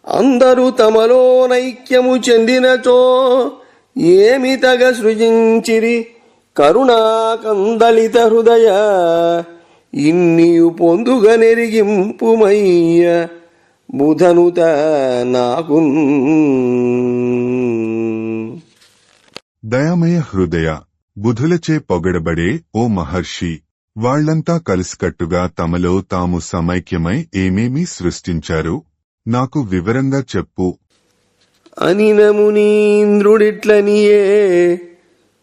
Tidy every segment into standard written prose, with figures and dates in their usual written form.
అందరూ తమలో నైక్యము చెందినచో ఏమి తగ సృజించిరి కరుణా కందళిత హృదయ ఇన్నియు పొందుగ నెరిగింపుమయ్య బుధనుత నాకు. దయామయ హృదయ, బుధులచే పొగడబడే ఓ మహర్షి, వాళ్లంతా కలిసికట్టుగా తమలో తాము సమైక్యమై ఏమేమి సృష్టించారు నాకు వివరంగా చెప్పు అనిన మునీంద్రుడిట్లనియే.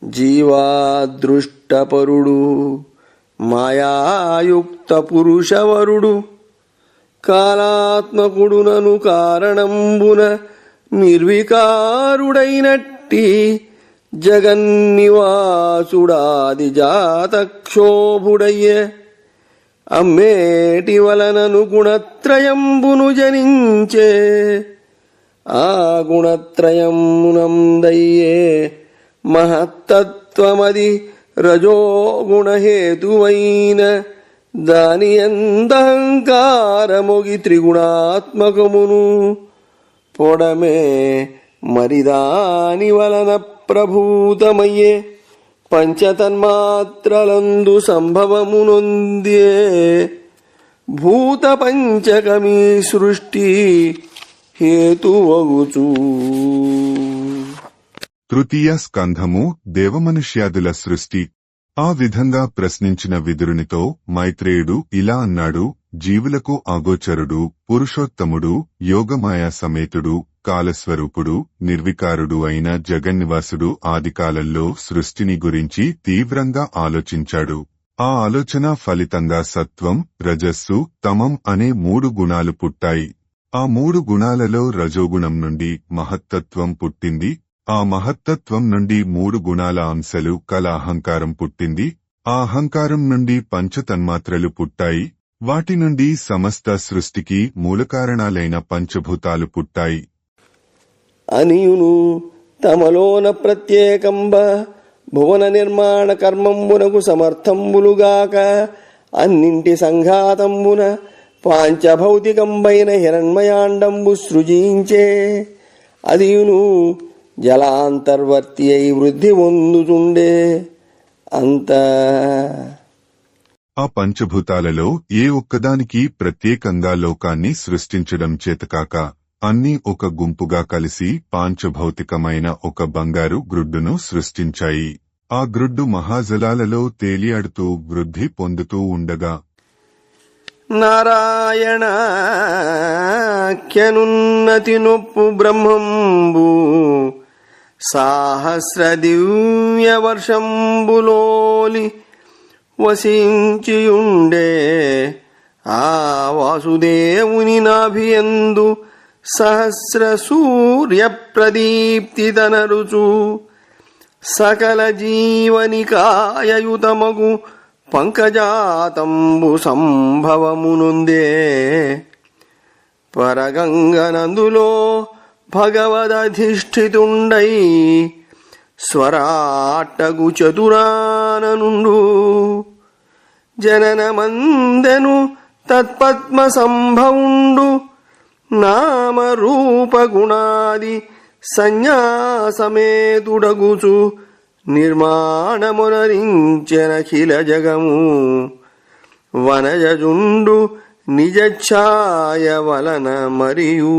జీవాదృష్టపరుడు మాయాయుక్త పురుషవరుడు కాలాత్మకుడునను కారణంబున నిర్వికారుడైనట్టి జగన్నివాసుడాది జాతక్షోభుడయ్యే. అమ్మేటి వలనను గుణత్రయంబును జనించే. ఆ గుణత్రయమునందయ్యే మహత్తత్వమది రజోగుణహేతువైన దాని ఎందహంకారమొగి త్రిగుణాత్మకమును పొడమే మరిదాని వలన ప్రభూతమయ్యే. పంచతన్మాత్రలందు సంభవమునొందే భూత పంచకమీ సృష్టి హేతువగుచు. తృతీయ స్కంధము దేవమనుష్యాదుల సృష్టి. ఆ విధంగా ప్రశ్నించిన విదురునితో మైత్రేయుడు ఇలా అన్నాడు: జీవులకు అగోచరుడు, పురుషోత్తముడు, యోగమాయా సమేతుడు, కాలస్వరూపుడు, నిర్వికారుడు అయిన జగన్నివాసుడు ఆదికాలంలో సృష్టిని గురించి తీవ్రంగా ఆలోచించాడు. ఆ ఆలోచన ఫలితంగా సత్వం, రజస్సు, తమం అనే 3 గుణాలు పుట్టాయి. ఆ 3 గుణాలలో రజోగుణం నుండి మహత్తత్వం పుట్టింది. ఆ మహత్తత్వం నుండి 3 గుణాల అంశలు కల అహంకారం పుట్టింది. ఆ అహంకారం నుండి పంచతన్మాత్రలు పుట్టాయి. వాటి నుండి సమస్త సృష్టికి మూలకారణాలైన పంచభూతాలు పుట్టాయి. అనియును తమలోన ప్రత్యేకంబ భువన నిర్మాణ కర్మంబునకు సమర్థంబులుగాక అన్నింటి సంఘాతంబున పాంచభౌతికంబైన హిరణ్మయాండంబు సృజించే. అదియును జలాంతర్వర్తి అయి వృద్ధి పొందుతుండే. అంత ఆ పంచభూతాలలో ఏ ఒక్కదానికి ప్రత్యేకంగా లోకాన్ని సృష్టించడం చేతకాక అన్నీ ఒక గుంపుగా కలిసి పాంచభౌతికమైన ఒక బంగారు గ్రుడ్డును సృష్టించాయి. ఆ గ్రుడ్డు మహాజలాలలో తేలియాడుతూ వృద్ధి పొందుతూ ఉండగా నారాయణాఖ్యనున్నతి నొప్పు బ్రహ్మంబు సాహస్ర దివ్య వర్షంబులోలి వసించియుండే. ఆ వాసుదేవుని నాభియందు సహస్ర సూర్య ప్రదీప్తితనరుచు సకల జీవనికాయయుతమగు పంకజాతంబు సంభవమునుందే. పరగంగనందులో భగవదధిష్ఠితుండై స్వరాట్టగు చతురాననుండు. జననమందెను తత్పద్మ సంభవుండు. నామరూపగుణాది సన్యాసమేతుడగుచు నిర్మాణమునరించెనఖిల జగము. వనజజుండు నిజఛాయ వలన మరియు.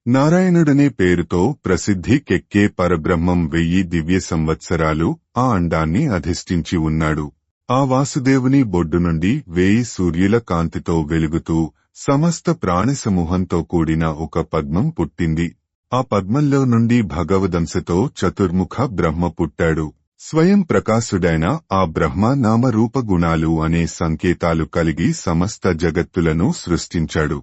నారాయణుడనే పేరుతో ప్రసిద్ధి కెక్కే పరబ్రహ్మం 1000 దివ్య సంవత్సరాలు ఆ అండాన్ని అధిష్ఠించి ఉన్నాడు. ఆ వాసుదేవుని బొడ్డు నుండి 1000 సూర్యుల కాంతితో వెలుగుతూ సమస్త ప్రాణిసమూహంతో కూడిన ఒక పద్మం పుట్టింది. ఆ పద్మంలో నుండి భగవదంశతో చతుర్ముఖ బ్రహ్మ పుట్టాడు. స్వయం ప్రకాశుడైన ఆ బ్రహ్మ నామరూప గుణాలు అనే సంకేతాలు కలిగి సమస్త జగత్తులను సృష్టించాడు.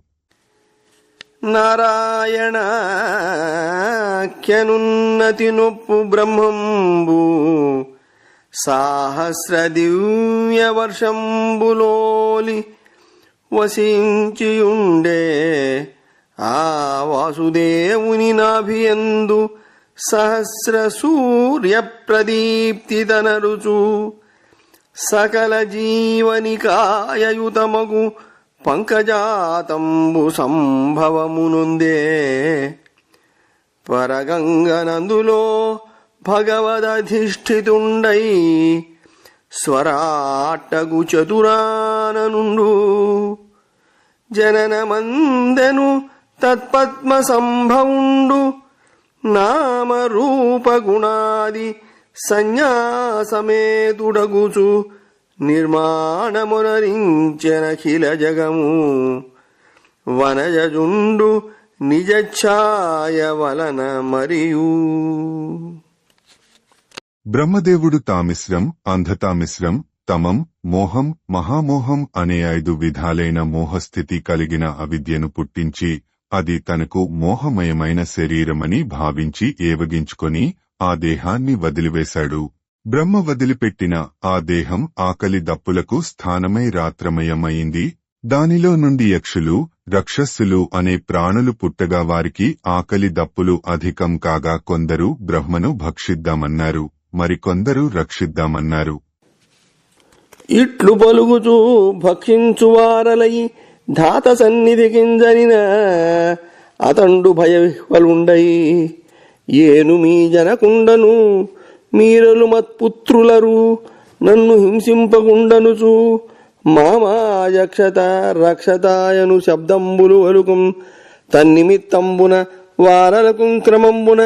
నారాయణాఖ్యనున్నతి నొప్పు బ్రహ్మంబు సాహస్ర దివ్య వర్షంబులోలి వసించియుండే. ఆ వాసుదేవుని నాభియందు సహస్ర సూర్య ప్రదీప్తితనరుచు సకల జీవనికాయయుతమగు పంకజాతంబు సంభవమునుందే పరగంగనందులో భగవదధిష్ఠితుండై స్వరాట్టగు చతురాననుండు జననమందెను తత్పద్మ సంభవుండు నామరూపగుణాది సన్యాసమేతుడగుచు నిర్మాణమునరించెనఖిల జగము వనజజుండు నిజఛాయ వలన మరియు. బ్రహ్మదేవుడు తామిశ్రం, అంధతామిశ్రం, తమం, మోహం, మహామోహం అనే 5 విధాలైన మోహస్థితి కలిగిన అవిద్యను పుట్టించి అది తనకు మోహమయమైన శరీరమని భావించి ఏవగించుకొని ఆ దేహాన్ని వదిలివేశాడు. బ్రహ్మ వదిలిపెట్టిన ఆ దేహం ఆకలి దప్పులకు స్థానమై రాత్రమయమైంది. దానిలో నుండి యక్షులు, రక్షస్సులు అనే ప్రాణులు పుట్టగా వారికి ఆకలి దప్పులు అధికం కాగా కొందరు బ్రహ్మను భక్షిద్దామన్నారు, మరికొందరు రక్షిద్దామన్నారు. ఇట్లు పలుగుచూ భక్షించువారలై ధాత సన్నిధి కింజనిన అతండు భయవిహ్వలుండై ఏను మీ జనకుండను మీరలు మత్పుత్రులరు నన్ను హింసింపకుండనుచు మామాయక్షత రక్షతాయను శబ్దంబులు వలుకుం తన్నిమిత్తంబున వారలకు క్రమంబున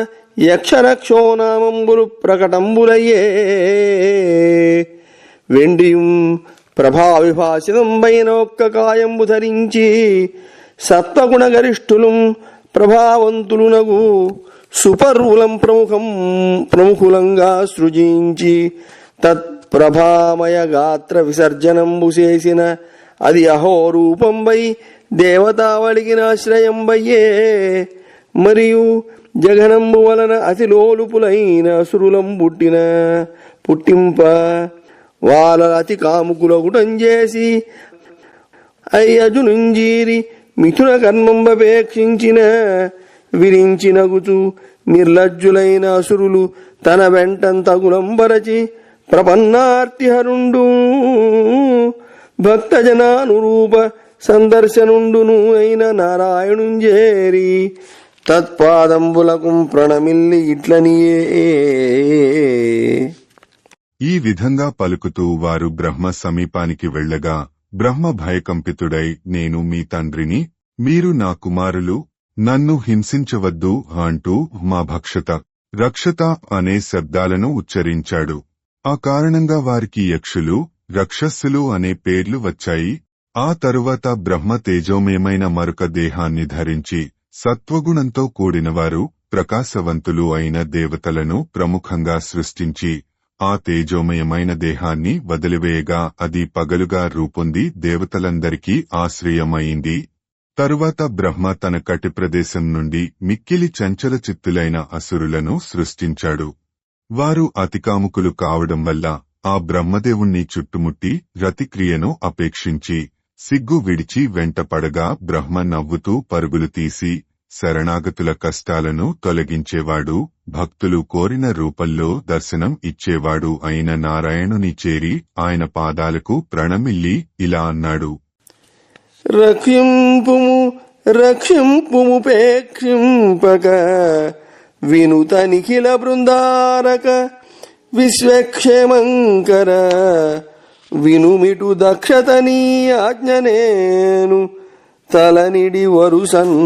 యక్షరక్షోనామంబులు ప్రకటంబులయ్యే వెండియుం ప్రభావిభాసితంబైన ఒక్క కాయంబు ధరించి సత్వగుణగరిష్ఠులం ప్రభావంతులునగు సుపర్వులం ప్రముఖులంగా సృజించి తత్ప్రభామయ గాత్ర విసర్జనంబు చేసిన అది అహోరూపంబై దేవతావళికినాశ్రయంబయ్యే మరియు జగనంబు వలన అతిలోలుపులైన అసురులం పుట్టింప వాళ్ళ అతి కాముకులగుటం చేసి అయ్యజునుంజీరి మిథున కర్మంబపేక్షించిన విరించినగుచు నిర్లజ్జులైన అసురులు తన వెంటంతగులంబరచి ప్రపన్నార్తిహరుండు భక్తజనానురూప సందర్శనుండును అయిన నారాయణుంజేరి తత్పాదంబులకు ప్రణమిల్లి ఇట్లనియే. ఈ విధంగా పలుకుతూ వారు బ్రహ్మ సమీపానికి వెళ్లగా బ్రహ్మ భయకంపితుడై నేను మీ తండ్రిని, మీరు నా కుమారులు, నన్ను హింసించవద్దు అంటూ మా భక్షత, రక్షత అనే శబ్దాలను ఉచ్చరించాడు. ఆ కారణంగా వారికి యక్షులు, రక్షస్సులు అనే పేర్లు వచ్చాయి. ఆ తరువాత బ్రహ్మ తేజోమయమైన మరొక దేహాన్ని ధరించి సత్వగుణంతో కూడినవారు ప్రకాశవంతులు అయిన దేవతలను ప్రముఖంగా సృష్టించి ఆ తేజోమయమైన దేహాన్ని వదిలివేయగా అది పగలుగా రూపొంది దేవతలందరికీ ఆశ్రయమైంది. తరువాత బ్రహ్మ తన కటిప్రదేశం నుండి మిక్కిలి చంచల చిత్తులైన అసురులను సృష్టించాడు. వారు అతికాముకులు కావడం వల్ల ఆ బ్రహ్మదేవుణ్ణి చుట్టుముట్టి రతిక్రియను అపేక్షించి సిగ్గు విడిచి వెంటపడగా బ్రహ్మ నవ్వుతూ పరుగులు తీసి శరణాగతుల కష్టాలను తొలగించేవాడు, భక్తులు కోరిన రూపంలో దర్శనం ఇచ్చేవాడు అయిన నారాయణుని చేరి ఆయన పాదాలకు ప్రణమిల్లి ఇలా అన్నాడు. రక్షింపుము రక్షింపుముపేక్షింపక వినుత నిఖిల బృందారక విశ్వక్షేమంకర వినుమిటు దక్షతనీ ఆజ్ఞనేను తలనిడి వరుసన్.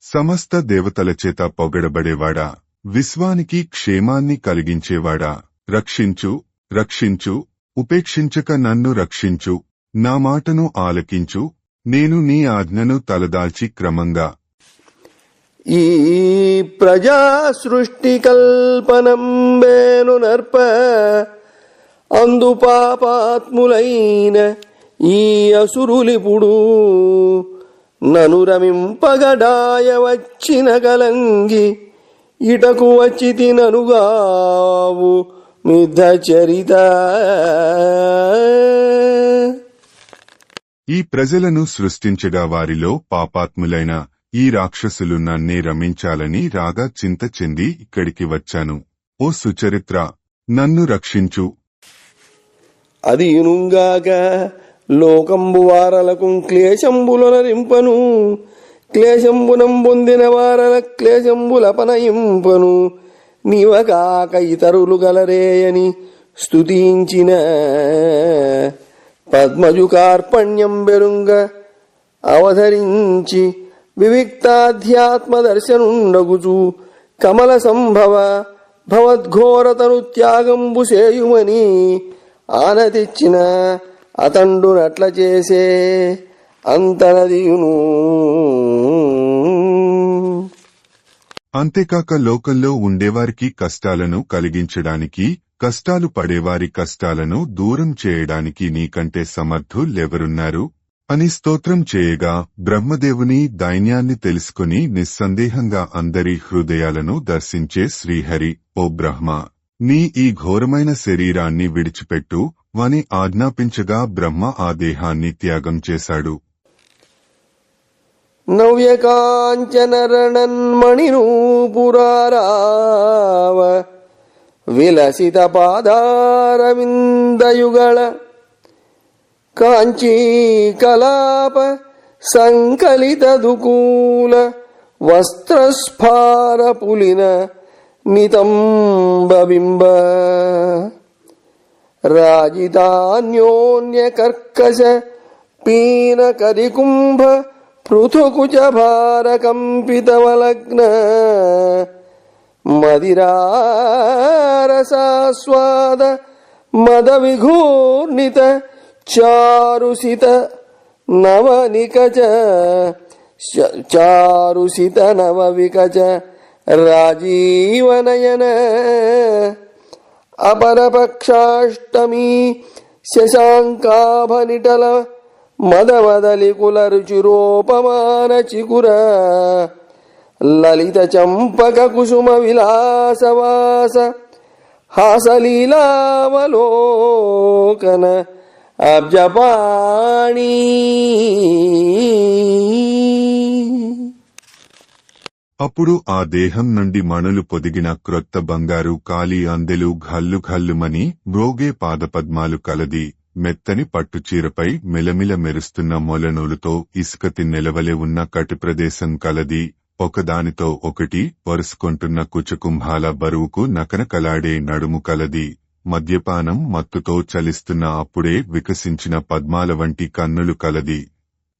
సమస్త దేవతల చేత పొగడబడేవాడా, విశ్వానికి క్షేమాన్ని కలిగించేవాడా, రక్షించు రక్షించు, ఉపేక్షించక నన్ను రక్షించు, నా మాటను ఆలకించు, నేను నీ ఆజ్ఞను తలదాల్చి క్రమంగా ఈ ప్రజా సృష్టి కల్పనంబేను నర్ప అందు పాపాత్ములైన ఈ అసురులిపుడు నను రమింపగడాయ వచ్చిన కలంగి ఇటకు వచ్చి తిననుగావు మిథ చరిత. ఈ ప్రజలను సృష్టించగా వారిలో పాపాత్ములైన ఈ రాక్షసులు నన్నే రమించాలని రాగా చింత చెంది ఇక్కడికి వచ్చాను. ఓ సుచరిత్ర, నన్ను రక్షించు. అది ఇనుంగాక లోకంబు వారలకు క్లేశంబులనరింపను, క్లేశంబునం పొందిన వారల క్లేశంబులపనయింపను. నీవకాక ఇతరులు గలరేయని స్తుతించిన పద్మజు కార్పణ్యం బెరుంగ అవధరించి వివిక్తాధ్యాత్మ దర్శనుండగుచు కమల సంభవ భవద్ఘోరతను త్యాగంబు సేయుమని ఆనతిచ్చిన అతండునట్ల చేసే అంతనదియును. అంతేకాక లోకంలో ఉండేవారికి కష్టాలను కలిగించడానికి, కష్టాలు పడేవారి కష్టాలను దూరం చేయడానికి నీకంటే సమర్థులెవరున్నారు అని స్తోత్రం చేయగా, బ్రహ్మదేవుని దైన్యాన్ని తెలుసుకుని నిస్సందేహంగా అందరి హృదయాలను దర్శించే శ్రీహరి, ఓ బ్రహ్మ, నీ ఈ ఘోరమైన శరీరాన్ని విడిచిపెట్టు వని ఆజ్ఞాపించగా బ్రహ్మ ఆ దేహాన్ని త్యాగం చేశాడు. నవ్యకాంచనరణన్మణినూపురారావ విలసిత పాదారవిందయుగళ కాంచీ కలాప సంకలిత దుకూల వస్త్రస్ఫార పులిన నితంబబింబ రాజితాన్యోన్య కర్కశ పీన కరికుంభ పృథుకుచ భార కంపితవలగ్న మదిరారసాస్వాద మద విఘూర్ణిత చారుసిత నవనికచ చారుసిత నవవికచ రాజీవనయన అపరపక్షాష్టమి శశాంకాభనిటల మదమదలికుల రుచిరోపమాన చికుర లలిత చంపక కుసుమ విలాసవాస హాసలీలావలోకన అబ్జపాణి. అప్పుడు ఆ దేహం నుండి మణులు పొదిగిన క్రొత్త బంగారు కాలి అందెలు ఘల్లు ఘల్లుమని మ్రోగే పాదపద్మాలు కలది, మెత్తని పట్టుచీరపై మెలమిల మెరుస్తున్న మొలనూలుతో ఇసుక తిన్నెలవలే ఉన్న కటిప్రదేశం కలది, ఒకదానితో ఒకటి వరుసుకొంటున్న కుచకుంభాల బరువుకు నకనకలాడే నడుము కలది, మద్యపానం మత్తుతో చలిస్తున్న అప్పుడే వికసించిన పద్మాల వంటి కన్నులు కలది,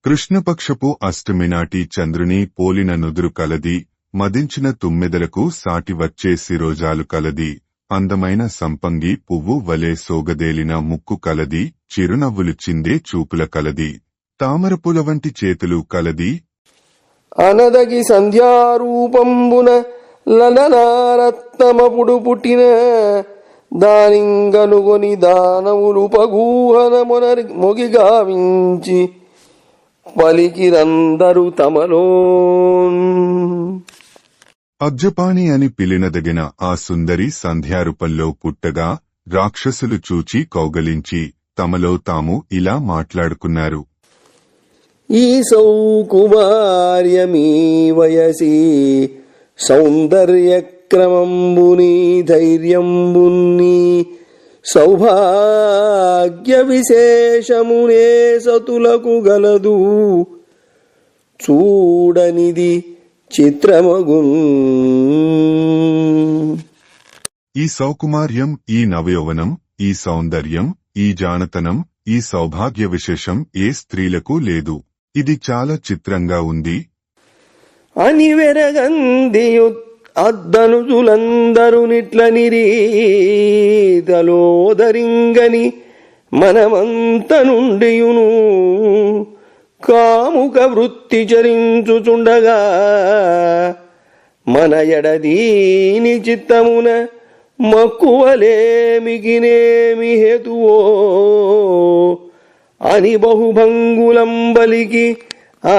కృష్ణపక్షపు అష్టమినాటి చంద్రుని పోలిన నుదురు కలది, మదించిన తుమ్మెదలకు సాటి వచ్చే శిరోజాలు కలది, అందమైన సంపంగి పువ్వు వలె సోగదేలిన ముక్కు కలది, చిరునవ్వులు చిందే చూపుల కలది, తామరపుల వంటి చేతులు కలది. అనదగి సంధ్యారూపంబున లలనారత్నమపుడు పుట్టిన దానింగనుగొని దానవులు పగూహన మొగిగావించి పలికిరందరు తమలో. అబ్జపాణి అని పిలినదగిన ఆ సుందరి సంధ్యారూపంలో పుట్టగా రాక్షసులు చూచి కౌగలించి తమలో తాము ఇలా మాట్లాడుకున్నారు. ఈ సౌకుమార్యమీ వయసి సౌందర్యక్రమంబుని ధైర్యంబుని సౌభాగ్య విశేషమునే సతులకు గలదు, చూడనిది చిత్రమగున్. ఈ సౌకుమార్యం, ఈ నవయౌవనం, ఈ సౌందర్యం, ఈ జానతనం, ఈ సౌభాగ్య విశేషం ఏ స్త్రీలకు లేదు. ఇది చాలా చిత్రంగా ఉంది అని వెరగందియు అద్దనుజులందరు నిట్ల నిరీతలోదరింగని మనమంత నుండియును కాముక వృత్తి చరించుచుండగా మన ఎడదీని చిత్తమున మక్కువలేమికినేమి హేతువో అని బహుభంగులంబలికి ఆ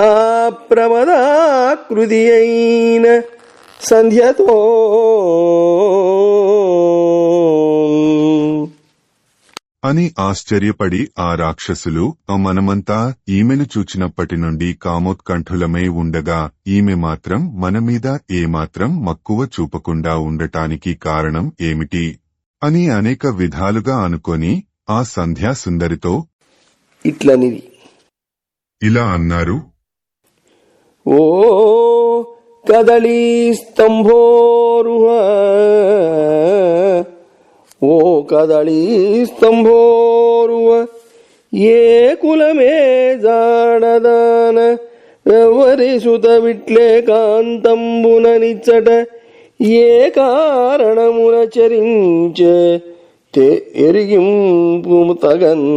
ప్రమదాకృతి అయిన సంధ్యతో అని ఆశ్చర్యపడి ఆ రాక్షసులు, మనమంతా ఈమెను చూచినప్పటి నుండి కామోత్కంఠులమై ఉండగా ఈమె మాత్రం మనమీద ఏమాత్రం మక్కువ చూపకుండా ఉండటానికి కారణం ఏమిటి అని అనేక విధాలుగా అనుకొని ఆ సంధ్యాసుందరితో ఇట్లనిది. ఇలా అన్నారు. ఓ కదళీ స్తంభోరుహ, ఓ కదళీ స్తంభోరుహ, ఏ కులమే జాడదాన ఎవరి సుత విట్లే కాంతంబున నిచ్చట ఏ కారణమున చరించే ఎరిగింపు తగన్.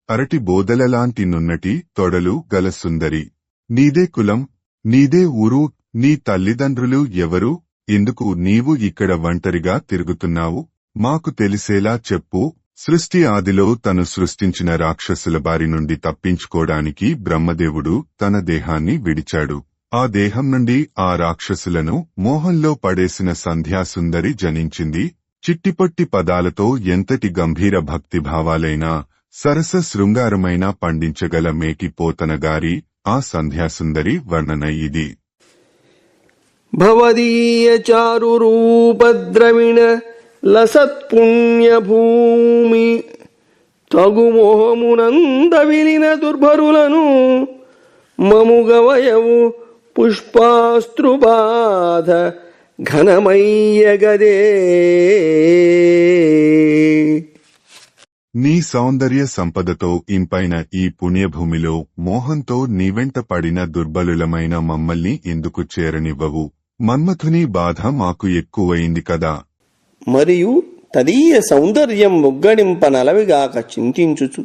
అరటి బోదలలాంటి నున్నటి తొడలు గల సుందరి, నీదే కులం, నీదే ఊరు, నీ తల్లిదండ్రులు ఎవరు, ఎందుకు నీవు ఇక్కడ ఒంటరిగా తిరుగుతున్నావు, మాకు తెలిసేలా చెప్పు. సృష్టి ఆదిలో తను సృష్టించిన రాక్షసుల బారి నుండి తప్పించుకోవడానికి బ్రహ్మదేవుడు తన దేహాన్ని విడిచాడు. ఆ దేహం నుండి ఆ రాక్షసులను మోహంలో పడేసిన సంధ్యాసుందరి జనించింది. చిట్టిపొట్టి పదాలతో ఎంతటి గంభీర భక్తిభావాలైనా సరస శృంగారమైన పండించగల మేటి పోతనగారి ఆ సంధ్యాసుందరి వర్ణన ఇది. భవదీయ చారు రూపద్రవిణ లసత్పుణ్యభూమి తగుమోహమునంద విలిన దుర్భరులను మముగవయవు పుష్పాస్త్రుబాధ ఘనమయ్యగదే. నీ సౌందర్య సంపదతో ఇంపైన ఈ పుణ్యభూమిలో మోహంతో నీవెంట పడిన దుర్బలులమైన మమ్మల్ని ఎందుకు చేరనివ్వవు? మన్మథుని బాధ మాకు ఎక్కువైంది కదా. మరియు తదీయ సౌందర్యం ముగ్గడింపనలవిగాక చింతించుచు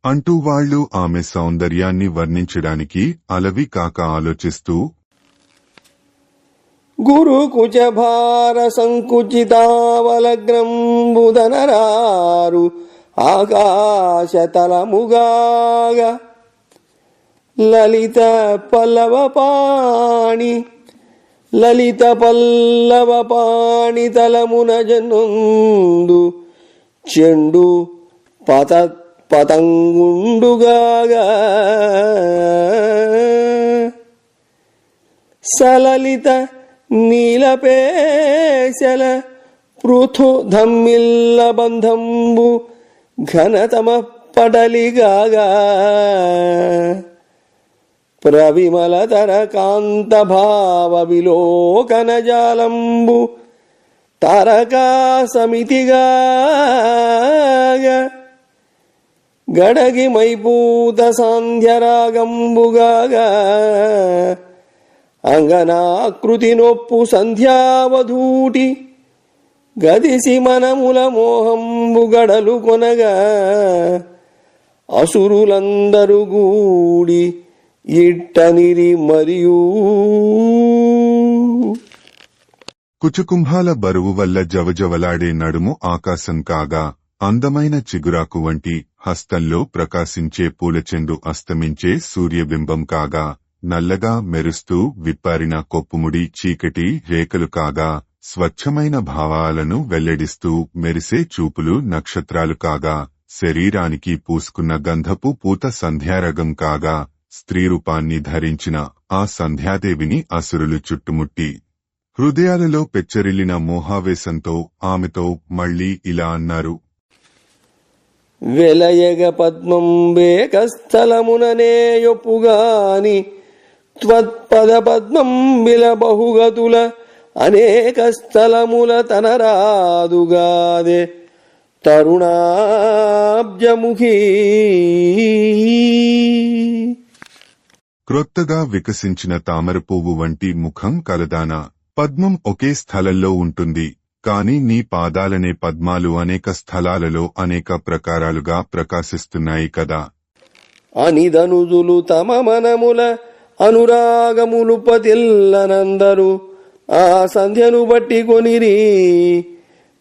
అంటూ వాళ్లు ఆమె సౌందర్యాన్ని వర్ణించడానికి అలవి కాక ఆలోచిస్తూ గురు కుచభార సంకుచితావలగ్నంబుదనరారు ఆకాశతలముగాగ లలిత పల్లవపాణి లలిత పల్లవపాణి తలమున జనుందు చెండు పతంగుండుగాగా సలలిత నీలపేశల పృథు ధమ్మిల్ల బంధంబు ఘనతమ పడలిగాగా ప్రవిమలతర కాంత భావ విలోకన జాలంబు తారకా సమితిగాగా గడగి మైపూత సాంధ్యరాగంబుగాగా అంగనాకృతి నొప్పు సంధ్యావధూటి గదిసి మనముల మోహంబు గడలు కొనగా అసురులందరు గూడి ఇట్టనిరి మరియు కుచుకుంభాల బరువు వల్ల జవజవలాడే నడుము ఆకాశం కాగా అందమైన చిగురాకు వంటి హస్తంలో ప్రకాశించే పూలచెండు అస్తమించే సూర్యబింబం కాగా నల్లగా మెరుస్తూ విప్పారిన కొప్పుముడి చీకటి రేఖలు కాగా స్వచ్ఛమైన భావాలను వెల్లడిస్తూ మెరిసే చూపులు నక్షత్రాలు కాగా శరీరానికి పూసుకున్న గంధపు పూత సంధ్యారగం కాగా స్త్రీరూపాన్ని ధరించిన ఆ సంధ్యాదేవిని అసురులు చుట్టుముట్టి హృదయాలలో పెచ్చరిల్లిన మోహావేశంతో ఆమెతో మళ్లీ ఇలా అన్నారు. వెలయగ పద్మం వేకస్థలముననేయొప్పుగాని త్వత్పద పద్మం బిల బహుగతుల అనేక స్థలముల తనరాదుగాదే తరుణాబ్జముఖీ. క్రొత్తగా వికసించిన తామర పువ్వు వంటి ముఖం కలదానా. పద్మం ఒకే స్థలంలో ఉంటుంది, కాని నీ పాదాలనే పద్మాలు అనేక స్థలాలలో అనేక ప్రకారాలుగా ప్రకాశిస్తున్నాయి కదా. అనిదనుజులు తమ మనముల అనురాగములు పతిల్లనందరు ఆ సంధ్యను బట్టి కొనిరి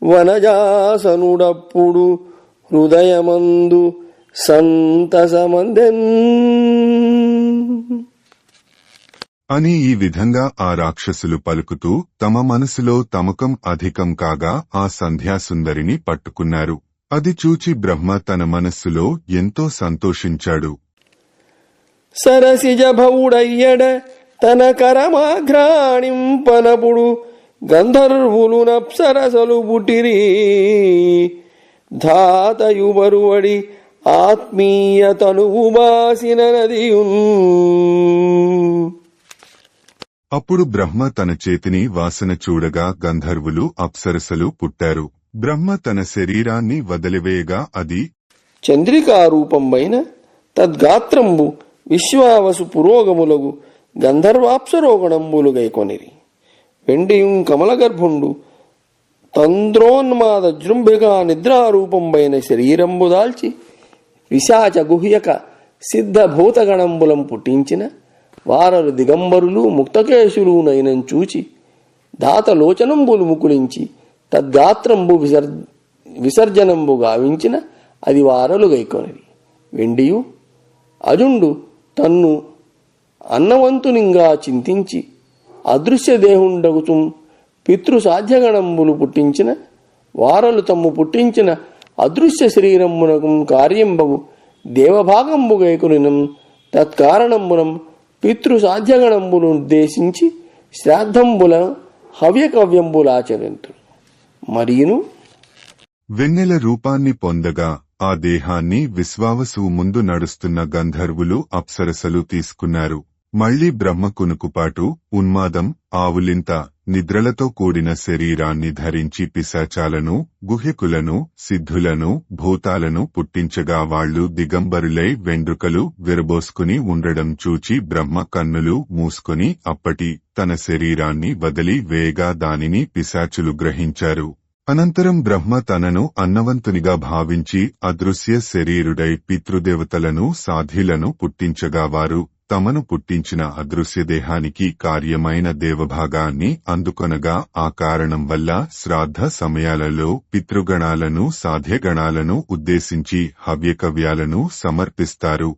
వనజాసనుడప్పుడు హృదయమందు సంతసమందెన్ అని ఈ విధంగా ఆ రాక్షసులు పలుకుతూ తమ మనసులో తమకం అధికం కాగా ఆ సంధ్యాసుందరిని పట్టుకున్నారు. అది చూచి బ్రహ్మ తన మనస్సులో ఎంతో సంతోషించాడు. సరసిజ భవుడయ్యడ తన కరమాఘ్రాణింపనపుడు గంధర్వులు నప్సరసలు బుటిరి ధాతయుమరువడి ఆత్మీయ తనువు బాసిన నదియున్. అప్పుడు బ్రహ్మ తన చేతిని వాసన చూడగా గంధర్వులు అప్సరసలు పుట్టారు. బ్రహ్మ తన శరీరాన్ని వదిలివేయగా అది చంద్రికారూపంబైన తద్గాత్రంబు విశ్వావసు పురోగములగు గంధర్వాప్సరోగణంబులు గైకొనిరి. వెండియుం కమలగర్భుండు తంద్రోన్మాద జృంభిగా నిద్రారూపంబైన శరీరంబు దాల్చి విశాచ గుహ్యక సిద్ధభూతగణంబులం పుట్టించిన వారలు దిగంబరులు ముక్తకేశులు నైనం చూచి దాతలోచనంబులు ముకుళించి తద్గాత్రంబు విసర్జనంబు గావించిన అది వారలు గైకొనిరి. వెండియు అజుండు తన్ను అన్నవంతునింగా చింతించి అదృశ్య దేహుండగుతుం పితృసాధ్యగణంబులు పుట్టించిన వారలు తమ్ము పుట్టించిన అదృశ్య శరీరమునకు కార్యంబగు దేవభాగంబు గైకొనినం తత్కారణంబునం పితృసాధ్యగణంబును ఉద్దేశించి శ్రాద్ధంబుల హవ్యకవ్యంబులాచరింతురు. మరియును వెన్నెల రూపాన్ని పొందగా ఆ దేహాన్ని విశ్వావసువు ముందు నడుస్తున్న గంధర్వులు అప్సరసలు తీసుకున్నారు. మళ్లీ బ్రహ్మ కునుకుపాటు, ఉన్మాదం, ఆవులింత, నిద్రలతో కూడిన శరీరాన్ని ధరించి పిశాచాలను, గుహ్యకులను, సిద్ధులను, భూతాలను పుట్టించగా వాళ్లు దిగంబరులై వెండ్రుకలు విరబోసుకుని ఉండడం చూచి బ్రహ్మ కన్నులు మూసుకొని అప్పటి తన శరీరాన్ని వదిలి వేయగా దానిని పిశాచులు గ్రహించారు. అనంతరం బ్రహ్మ తనను అన్నవంతునిగా భావించి అదృశ్య శరీరుడై పితృదేవతలను సాధ్యులను పుట్టించగా వారు తమను పుట్టించిన అదృశ్యదేహానికి కార్యమైన దేవభాగాన్ని అందుకొనగా ఆ కారణం వల్ల శ్రాద్ధ సమయాలలో పితృగణాలను సాధ్యగణాలను ఉద్దేశించి హవ్యకవ్యాలను సమర్పిస్తారు.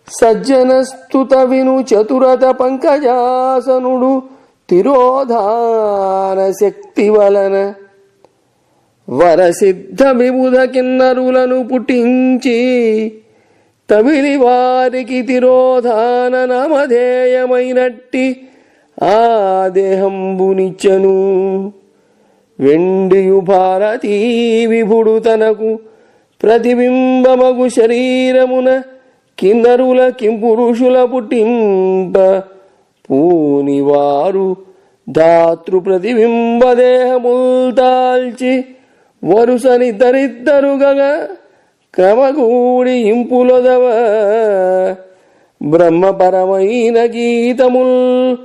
సజ్జనస్తుత విను చతురత పంకజాసనుడు తిరోధాన శక్తి వలన వరసిద్ధ విబుధ కిన్నరులను పుట్టించి తమిళి వారికి తిరోధాన నామధేయమైనట్టి ఆ దేహంబునిచ్చెను. వెండియు భారతీ విభుడు తనకు ప్రతిబింబమగు శరీరమున కిన్నరుల కింపురుషుల పుట్టింప పూనివారు ధాతృ ప్రతిబింబదేహముల్ దాల్చి వరుసని దరిద్దరుగగా క్రమగూడి ఇంపులొదవ బ్రహ్మపరమైన గీతముల్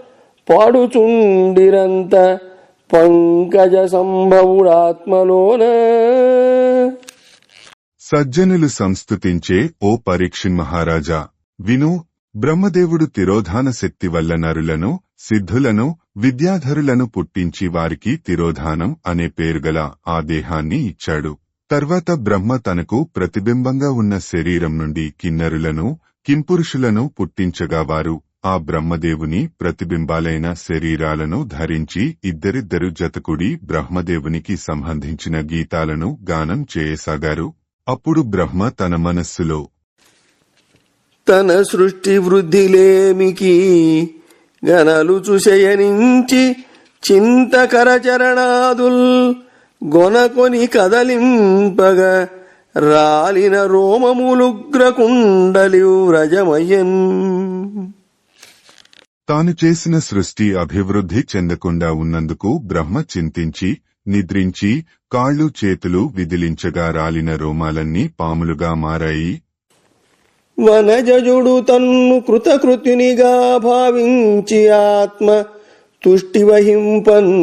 పాడుచుండిరంత పంకజ సంభవుడాత్మలోన. సజ్జనులు సంస్తుతించే ఓ పరీక్షిన్ మహారాజా విను. బ్రహ్మదేవుడు తిరోధాన శక్తి వల్ల నరులను, సిద్ధులను, విద్యాధరులను పుట్టించి వారికి తిరోధానం అనే పేరుగల ఆ దేహాన్ని ఇచ్చాడు. తర్వాత బ్రహ్మ తనకు ప్రతిబింబంగా ఉన్న శరీరం నుండి కిన్నరులను, కింపురుషులను పుట్టించగా వారు ఆ బ్రహ్మదేవుని ప్రతిబింబాలైన శరీరాలను ధరించి ఇద్దరిద్దరు జతకుడి బ్రహ్మదేవునికి సంబంధించిన గీతాలను గానం చేయసాగారు. అప్పుడు బ్రహ్మ తన మనస్సులో తన సృష్టి వృద్ధిలేమికి గనలు చూశయనించి చింతకరచరణాదుల్ గొనకొని కదలింపగ రాలిన రోమములుగ్రకుండలి వ్రజమయ్యన్. తాను చేసిన సృష్టి అభివృద్ధి చెందకుండా ఉన్నందుకు బ్రహ్మ చింతించి నిద్రించి కాళ్ళు చేతులు విదిలించగా రాలిన రోమాలన్నీ పాములుగా మారాయి. వనజుడు తన్ను కృతకృత్యునిగా భావించి ఆత్మ తుష్టి వహింపన్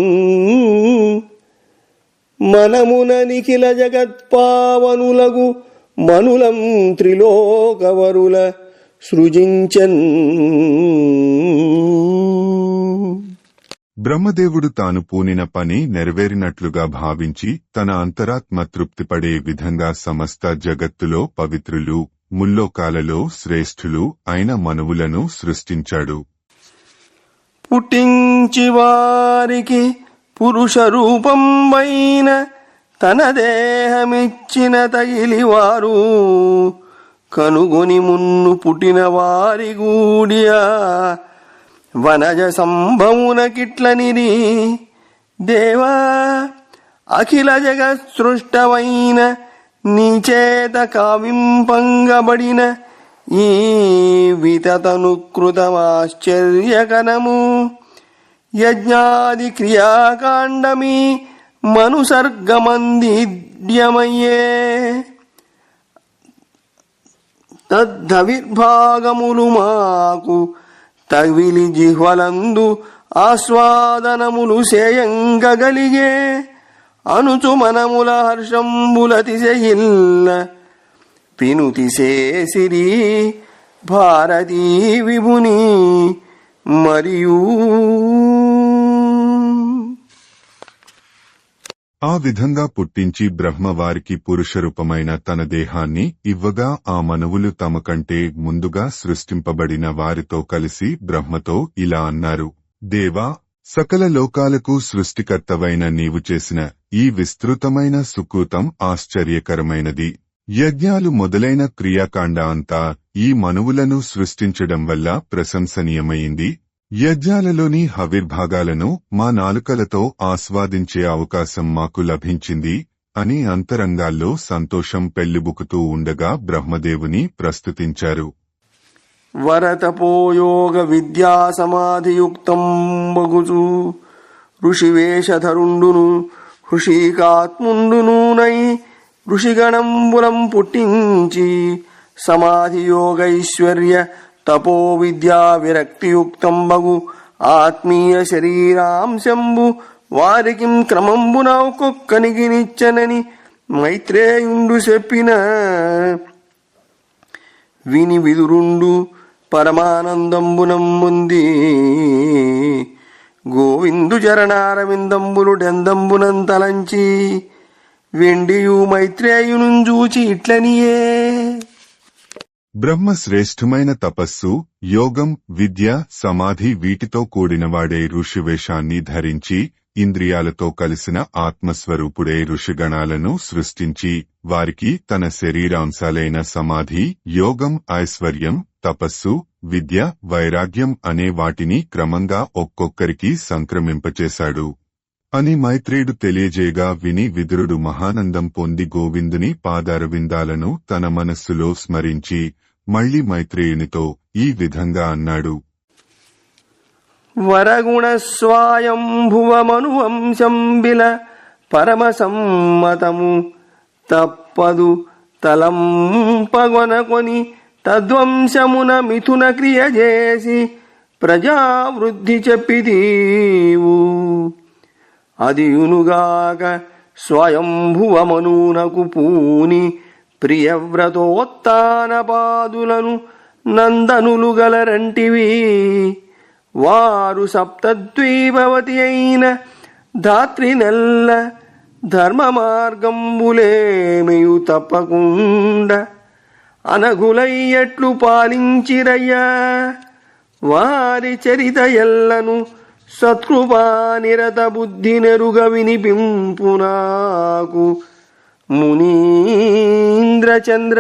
మనమున నిఖిల జగత్పావనులగు మనులం త్రిలోకవరుల సృజించన్. బ్రహ్మదేవుడు తాను పూనిన పని నెరవేరినట్లుగా భావించి తన అంతరాత్మ తృప్తిపడే విధంగా సమస్త జగత్తులో పవిత్రులు, ముల్లోకాలలో శ్రేష్ఠులు అయిన మనువులను సృష్టించాడు. పుట్టించి వారికి పురుష రూపంబైన తన దేహమిచ్చిన తగిలివారు కనుగొని మున్ను పుట్టిన వారి గూడియా వనజ సంభవున కిట్లనిరి. దేవా అఖిల జగత్ సృష్టమైన నీచేత కావింపంగబడిన ఈ వితతనుకృతమాశ్చర్యకరము యజ్ఞాది క్రియాకాండమి మనుసర్గమందిడ్యమయ్యే తద్ధవిర్భాగములు మాకు తవిలి జిహ్వలందు ఆస్వాదనములు సేయంగగలిగే అనుచు మనముల హర్షంబులతిశయిల్ల పినుతిశేసిరి భారతీ విభుని మరియు. ఆ విధంగా పుట్టించి బ్రహ్మవారికి పురుషరూపమైన తన దేహాన్ని ఇవ్వగా ఆ మనువులు తమ కంటే ముందుగా సృష్టింపబడిన వారితో కలిసి బ్రహ్మతో ఇలా అన్నారు: దేవా, సకల లోకాలకు సృష్టికర్తవైన నీవు చేసిన ఈ విస్తృతమైన సుకృతం ఆశ్చర్యకరమైనది. యజ్ఞాలు మొదలైన క్రియాకాండ అంతా ఈ మనువులను సృష్టించడం వల్ల ప్రశంసనీయమైంది. యజ్ఞాలలోని హవిర్భాగాలను మా నాలుకలతో ఆస్వాదించే అవకాశం మాకు లభించింది అని అంతరంగాల్లో సంతోషం పెళ్లిబుకుతూ ఉండగా బ్రహ్మదేవుని ప్రస్తుతించారు. వరతపోయోగ విద్యా సమాధియుక్తం బగుచు ఋషివేషధరుండును హృషీకాత్ముండునూనై ఋషిగణంబులం పుట్టించి సమాధియోగైశ్వర్య తపో విద్యా విరక్తియుక్తం బగు ఆత్మీయ శరీరాంశంబు వారికి క్రమంబున ఒక్కొక్కనికి నిచ్చనని మైత్రేయుండు చెప్పిన విని విదురుండు పరమానందంబునం పొంది గోవిందు చరణారవిందంబులు డెందంబునంతలంచి వెండియు మైత్రేయునుంజూచి ఇట్లనియే: బ్రహ్మ శ్రేష్ఠమైన తపస్సు, యోగం, విద్య, సమాధి వీటితో కూడినవాడే ఋషివేషాన్ని ధరించి ఇంద్రియాలతో కలిసిన ఆత్మస్వరూపుడే ఋషిగణాలను సృష్టించి వారికి తన శరీరాంశాలైన సమాధి, యోగం, ఐశ్వర్యం, తపస్సు, విద్య, వైరాగ్యం అనే వాటిని క్రమంగా ఒక్కొక్కరికి సంక్రమింపచేశాడు అని మైత్రేయుడు తెలియజేయగా విని విదురుడు మహానందం పొంది గోవిందుని పాదారవిందాలను తన మనస్సులో స్మరించి మళ్లీ మైత్రేయునితో ఈ విధంగా అన్నాడు: వరగుణ స్వాయంభువమనువంశంబిల పరమసమ్మతము తప్పదు తలంపగొనకొని తద్వంశమున మిథున క్రియ చేసి ప్రజావృద్ధి చెప్పిదీవు. అదియునుగాక స్వయంభువమనునకు పూని ప్రియవ్రతోత్తానపాదులను నందనులు గలరంటివి. వారు సప్తద్వీపవతి అయిన ధాత్రి నెల్ల ధర్మ మార్గంబులేమియు తప్పకుండా అనగులయ్యట్లు పాలించిరయ్యా. వారి చరిత ఎల్లను సత్కృపానిరత బుద్ధి నెరుగ వినిపింపు నాకు మునీంద్రచంద్ర.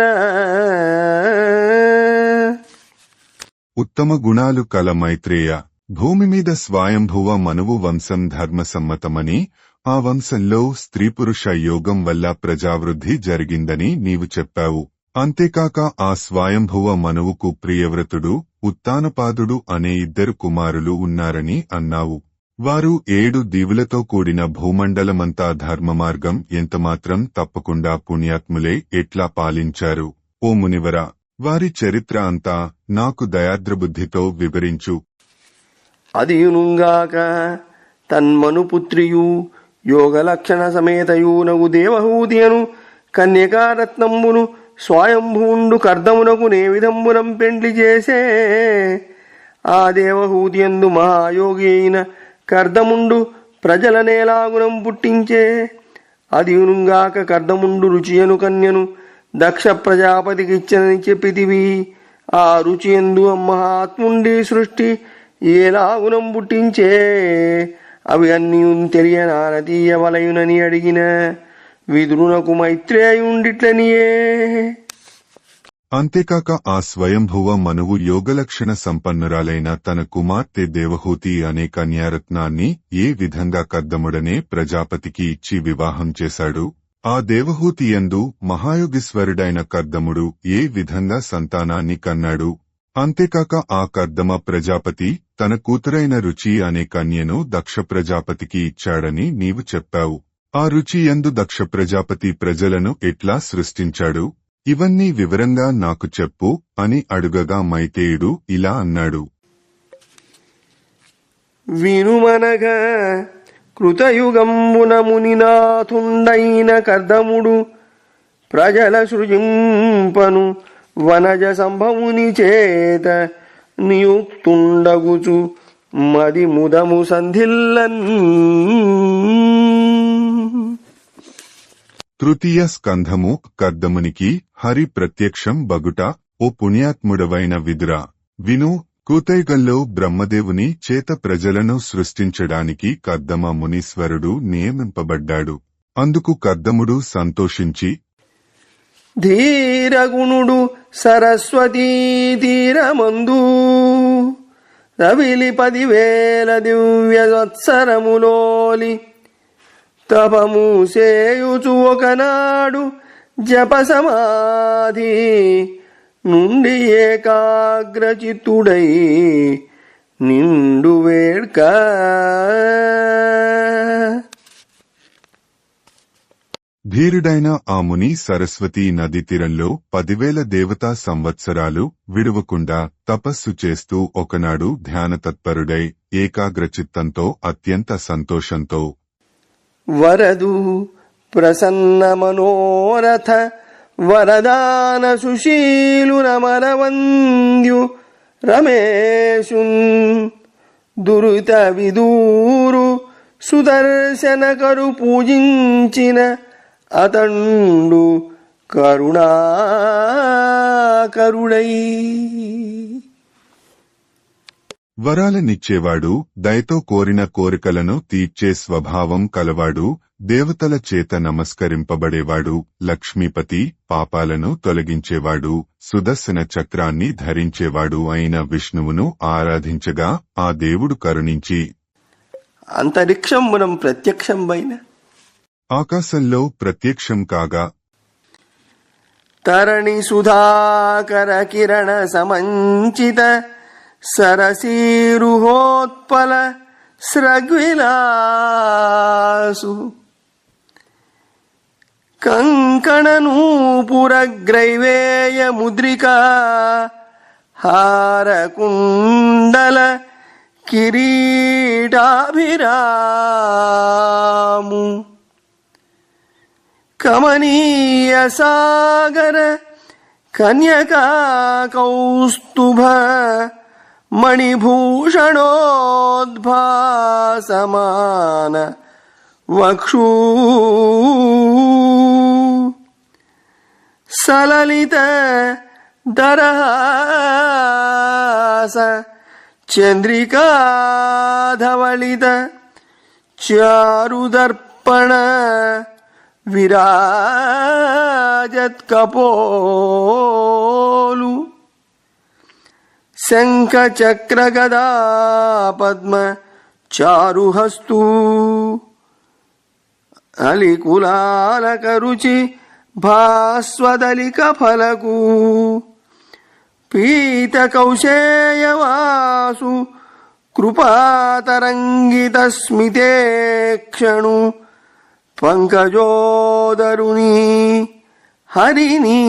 ఉత్తమ గుణాలు కల మైత్రేయ, భూమి మీద స్వయంభువ మనువు వంశం ధర్మసమ్మతమని, ఆ వంశంలో స్త్రీ పురుష యోగం వల్ల ప్రజావృద్ధి జరిగిందని నీవు చెప్పావు. అంతేకాక ఆ స్వయంభువ మనువుకు ప్రియవ్రతుడు, ఉత్తానపాదుడు అనే ఇద్దరు కుమారులు ఉన్నారని అన్నావు. వారు 7 దీవులతో కూడిన భూమండలమంతా ధర్మమార్గం ఎంతమాత్రం తప్పకుండా పుణ్యాత్ములే ఎట్లా పాలించారు? ఓ మునివరా, వారి చరిత్ర అంతా నాకు దయాద్రబుద్ధితో వివరించు. అదియునుగాక తన్మనుపుత్రియు యోగలక్షణ సమేతయూనగు దేవహూతియను కన్యకారత్నంబును స్వయంభూండు కర్దమునకు నే విధంబునం పెండ్లి చేసే. ఆ దేవహూతియందు మహాయోగి అయిన కర్దముండు ప్రజల నేలాగునం పుట్టించే. అదియునుగాక కర్దముండు రుచియను కన్యను దక్ష ప్రజాపతికిచ్చనని చెప్పితివి. ఆ రుచియందు మహాత్ముండి సృష్టి ఏలాగునం పుట్టించే అవి అన్నీ తెలియనానతీయవలయునని అడిగిన విదురునకు మైత్రేయుండిట్లనియే. అంతేకాక ఆ స్వయంభువ మనువు యోగలక్షణ సంపన్నురాలైన తన కుమార్తె దేవహూతి అనే కన్యారత్నాన్ని ఏ విధంగా కర్దముడనే ప్రజాపతికి ఇచ్చి వివాహం చేశాడు. ఆ దేవహూతి యందు మహాయోగీశ్వరుడైన కర్దముడు ఏ విధంగా సంతానాన్ని కన్నాడు. అంతేకాక ఆ కర్దమ ప్రజాపతి తన కూతురైన రుచి అనే కన్యను దక్ష ప్రజాపతికి ఇచ్చాడని నీవు చెప్పావు. ఆ రుచి యందు దక్ష ప్రజాపతి ప్రజలను ఎట్లా సృష్టించాడు, ఇవన్నీ వివరంగా నాకు చెప్పు అని అడుగగా మైతేయుడు ఇలా అన్నాడు. వినుమనగా కృతయుగంబున మునినాథుండైన కర్దముడు ప్రజల సృజింపను వనజ సంభవుని చేత నియుక్తుండగుచు మది ముదము సంధిల్లన్. తృతీయ స్కంధము కర్దమునికి హరి ప్రత్యక్షం బగుట. ఓ పుణ్యాత్ముడవైన విదురా, విను. కూతైగల్లో బ్రహ్మదేవుని చేత ప్రజలను సృష్టించడానికి కర్దమ మునీశ్వరుడు నియమింపబడ్డాడు. అందుకు కర్దముడు సంతోషించి ధీరగుణుడు సరస్వతీ తీరమందు రవిలి 10,000 దివ్య వత్సరములోలి తపము సేయుచు ఒకనాడు జప సమాధి నుండి ఏకాగ్రచిత్తుడై నిండు వేడ్క. ధీరుడైన ఆ ముని సరస్వతీ నది తీరంలో 10,000 దేవతా సంవత్సరాలు విడువకుండా తపస్సు చేస్తూ ఒకనాడు ధ్యానతత్పరుడై ఏకాగ్రచిత్తంతో అత్యంత సంతోషంతో వరదు ప్రసన్న మనోరథ వరదాన సుశీలు నమరవంద్యు రమేశున్ దురిత విదూరు సుదర్శన కరు పూజించిన అతండు కరుణాకరుడై. వరాలనిచ్చేవాడు, దయతో కోరిన కోరికలను తీర్చే స్వభావం కలవాడు, దేవతల చేత నమస్కరింపబడేవాడు, లక్ష్మీపతి, పాపాలను తొలగించేవాడు, సుదర్శన చక్రాన్ని ధరించేవాడు అయిన విష్ణువును ఆరాధించగా ఆ దేవుడు కరుణించి అంతరిక్షంబునం ప్రత్యక్షంబైన ఆకాశంలో ప్రత్యక్షం కాగా తరణి సుధాకర కిరణ సమంచిత సరసీరుహోత్పల స్రగ్విలాసు కంకణనూపురగ్రైవేయ ముద్రికా హారకుండల కిరీటాభిరాము కమనీయ సాగర కన్యకా కౌస్తుభ మణిభూషణోద్భాసమాన వక్షూ సలలిత దరహాస చంద్రికాధవళిత చారుదర్పణ విరాజత్కపోలు శంఖ చక్ర గదా పద్మ చారుహస్తు అలికులాలక రుచి భాస్వదలిక ఫలకు పీత కౌశేయవాసు కృపాతరంగిత స్మితేక్షణు పంకజోదరుని హరిని.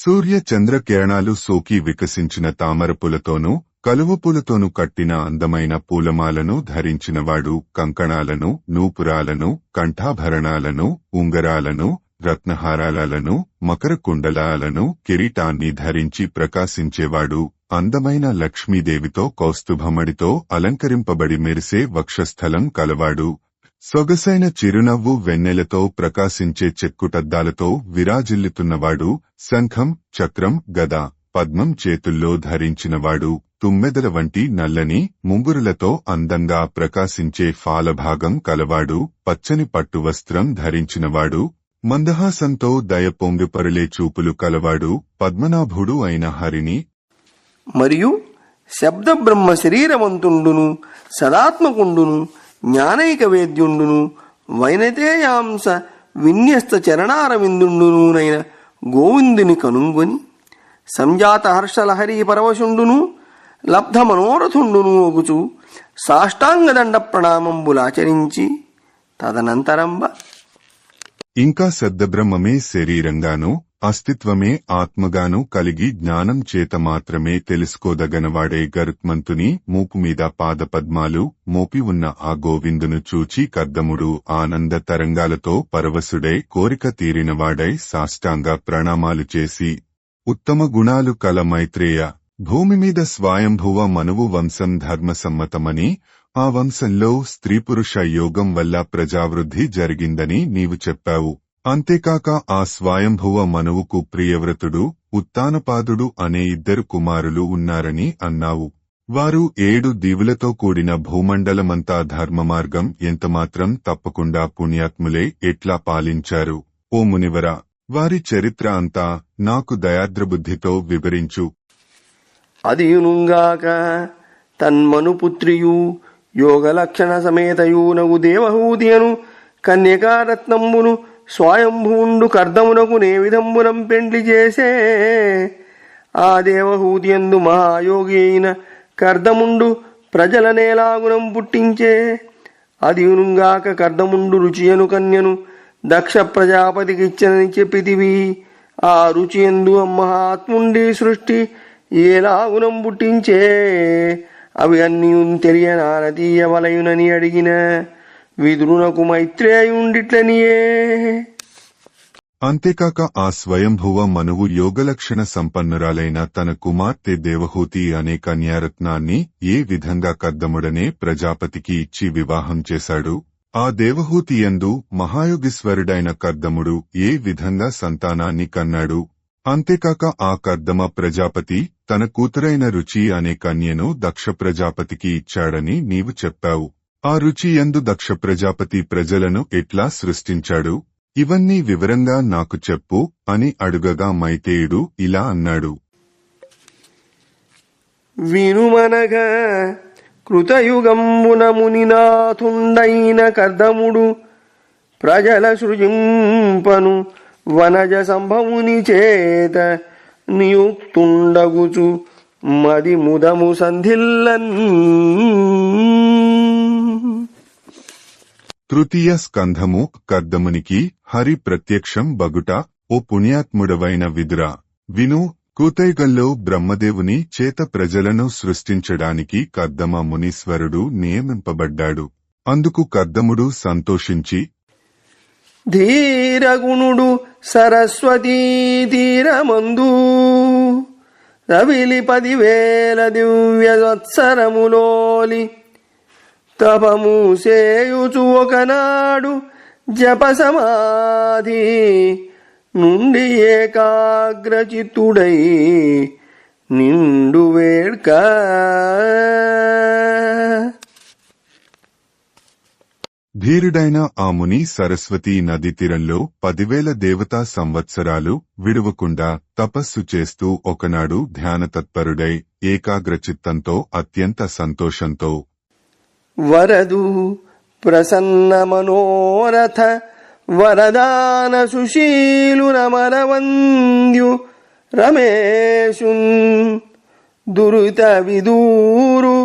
సూర్య చంద్ర కిరణాలు సోకి వికసించిన తామరపూలతోనూ కలువపూలతోనూ కట్టిన అందమైన పూలమాలను ధరించినవాడు, కంకణాలను, నూపురాలను, కంఠాభరణాలను, ఉంగరాలను, రత్నహారాలను, మకర కుండలాలను, కిరీటాన్ని ధరించి ప్రకాశించేవాడు, అందమైన లక్ష్మీదేవితో కౌస్తుభమడితో అలంకరింపబడి మెరిసే వక్షస్థలం కలవాడు, సొగసైన చిరునవ్వు వెన్నెలతో ప్రకాశించే చెక్కుటద్దాలతో విరాజిల్లుతున్నవాడు, శంఖం, చక్రం, గద, పద్మం చేతుల్లో ధరించినవాడు, తుమ్మెదల వంటి నల్లని ముంగురులతో అందంగా ప్రకాశించే ఫాలభాగం కలవాడు, పచ్చని పట్టు వస్త్రం ధరించినవాడు, మందహాసంతో దయ పొంగిపొరలే చూపులు కలవాడు పద్మనాభుడు అయిన హరిని మరియు శబ్ద బ్రహ్మ శరీరవంతుండును సదాత్మకుండును జ్ఞానైక వేద్యుండును వైనతేయాంస విన్యస్త చరణారవిందుండునైన గోవిందుని కనుంగొని సంజాత హర్షలహరీ పరవశుండును లబ్ధ మనోరథుండును ఒగుచు సాష్టాంగదండ ప్రణామంబులాచరించి తదనంతరంబ ఇంకా శబ్దబ్రహ్మమే శరీరంగానూ అస్తిత్వమే ఆత్మగాను కలిగి జ్ఞానం చేత మాత్రమే తెలుసుకోదగనవాడే గరుత్మంతుని మూపుమీద పాదపద్మాలు మోపి ఉన్న ఆ గోవిందును చూచి కర్దముడు ఆనంద తరంగాలతో పరవశుడై కోరిక తీరినవాడై సాష్టాంగ ప్రణామాలు చేసి ఉత్తమ గుణాలు కల మైత్రేయ భూమిమీద స్వయంభువ మనువు వంశం ధర్మసమ్మతమని ఆ వంశంలో స్త్రీపురుష యోగం వల్ల ప్రజావృద్ధి జరిగిందని నీవు చెప్పావు. అంతేకాక ఆ స్వయంభువ మనువుకు ప్రియవ్రతుడు ఉత్తానపాదుడు అనే 2 కుమారులు ఉన్నారని అన్నావు. వారు 7 దీవులతో కూడిన భూమండలమంతా ధర్మమార్గం ఎంతమాత్రం తప్పకుండా పుణ్యాత్ములే ఎట్లా పాలించారు. ఓ మునివరా, వారి చరిత్ర అంతా నాకు దయాద్రబుద్ధితో వివరించు. అదియునుగాక తన్మనుపుత్రియు యోగలక్షణ సమేతయూనగు దేవహూతియను కన్యకారత్నంబును స్వయంభూండు కర్దమునకు నే విధంబునం పెండ్లి చేసే. ఆ దేవహూతియందు మహాయోగి అయిన కర్దముండు ప్రజల నేలాగునం పుట్టించే. అదియునుగాక కర్దముండు రుచియను కన్యను దక్ష ప్రజాపతికిచ్చనని చెప్పితివి. ఆ రుచియందు మహాత్ముండి సృష్టి ఏలాగునం పుట్టించే. అవి అన్నీ తెలియనానతీయవలయునని అడిగిన విదురునకు మైత్రేయుండిట్లనియే. అంతేకాక ఆ స్వయంభువ మనువు యోగలక్షణ సంపన్నురాలైన తన కుమార్తె దేవహూతి అనే కన్యారత్నాన్ని ఏ విధంగా కర్దముడనే ప్రజాపతికి ఇచ్చి వివాహం చేశాడు. ఆ దేవహూతి యందు మహాయోగీశ్వరుడైన కర్దముడు ఏ విధంగా సంతానాన్ని కన్నాడు. అంతేకాక ఆ కర్దమ ప్రజాపతి తన కూతురైన రుచి అనే కన్యను దక్ష ప్రజాపతికి ఇచ్చాడని నీవు చెప్పావు. ఆ రుచి యందు దక్ష ప్రజాపతి ప్రజలను ఎట్లా సృష్టించాడు, ఇవన్నీ వివరంగా నాకు చెప్పు అని అడుగగా మైతేయుడు ఇలా అన్నాడు. వినుమనగా కృతయుగంబున మునినాథుండైన కర్దముడు ప్రజల సృజింపను వనజ సంభవుని చేత నియుక్తుండగుచు మది ముదము సంధిల్లన్. తృతీయ స్కంధము కర్దమునికి హరి ప్రత్యక్షం బగుట. ఓ పుణ్యాత్ముడవైన విదురా, విను. కూతైగల్లో బ్రహ్మదేవుని చేత ప్రజలను సృష్టించడానికి కర్దమ మునీశ్వరుడు నియమింపబడ్డాడు. అందుకు కర్దముడు సంతోషించి ధీరగుణుడు సరస్వతీ తీరమందు రవిలి 10,000 దివ్యవత్సరములోలి తపము సేయుచు ఒకనాడు జప సమాధి నుండి ఏకాగ్రచిత్తుడై నిండు వేడ్క. ధీరుడైన ఆ ముని సరస్వతీ నది తీరంలో 10,000 దేవతా సంవత్సరాలు విడువకుండా తపస్సు చేస్తూ ఒకనాడు ధ్యానతత్పరుడై ఏకాగ్రచిత్తంతో అత్యంత సంతోషంతో వరదు ప్రసన్న మనోరథ వరదాన సుశీలు నమరవంద్యు రమేశున్ దురిత విదూరు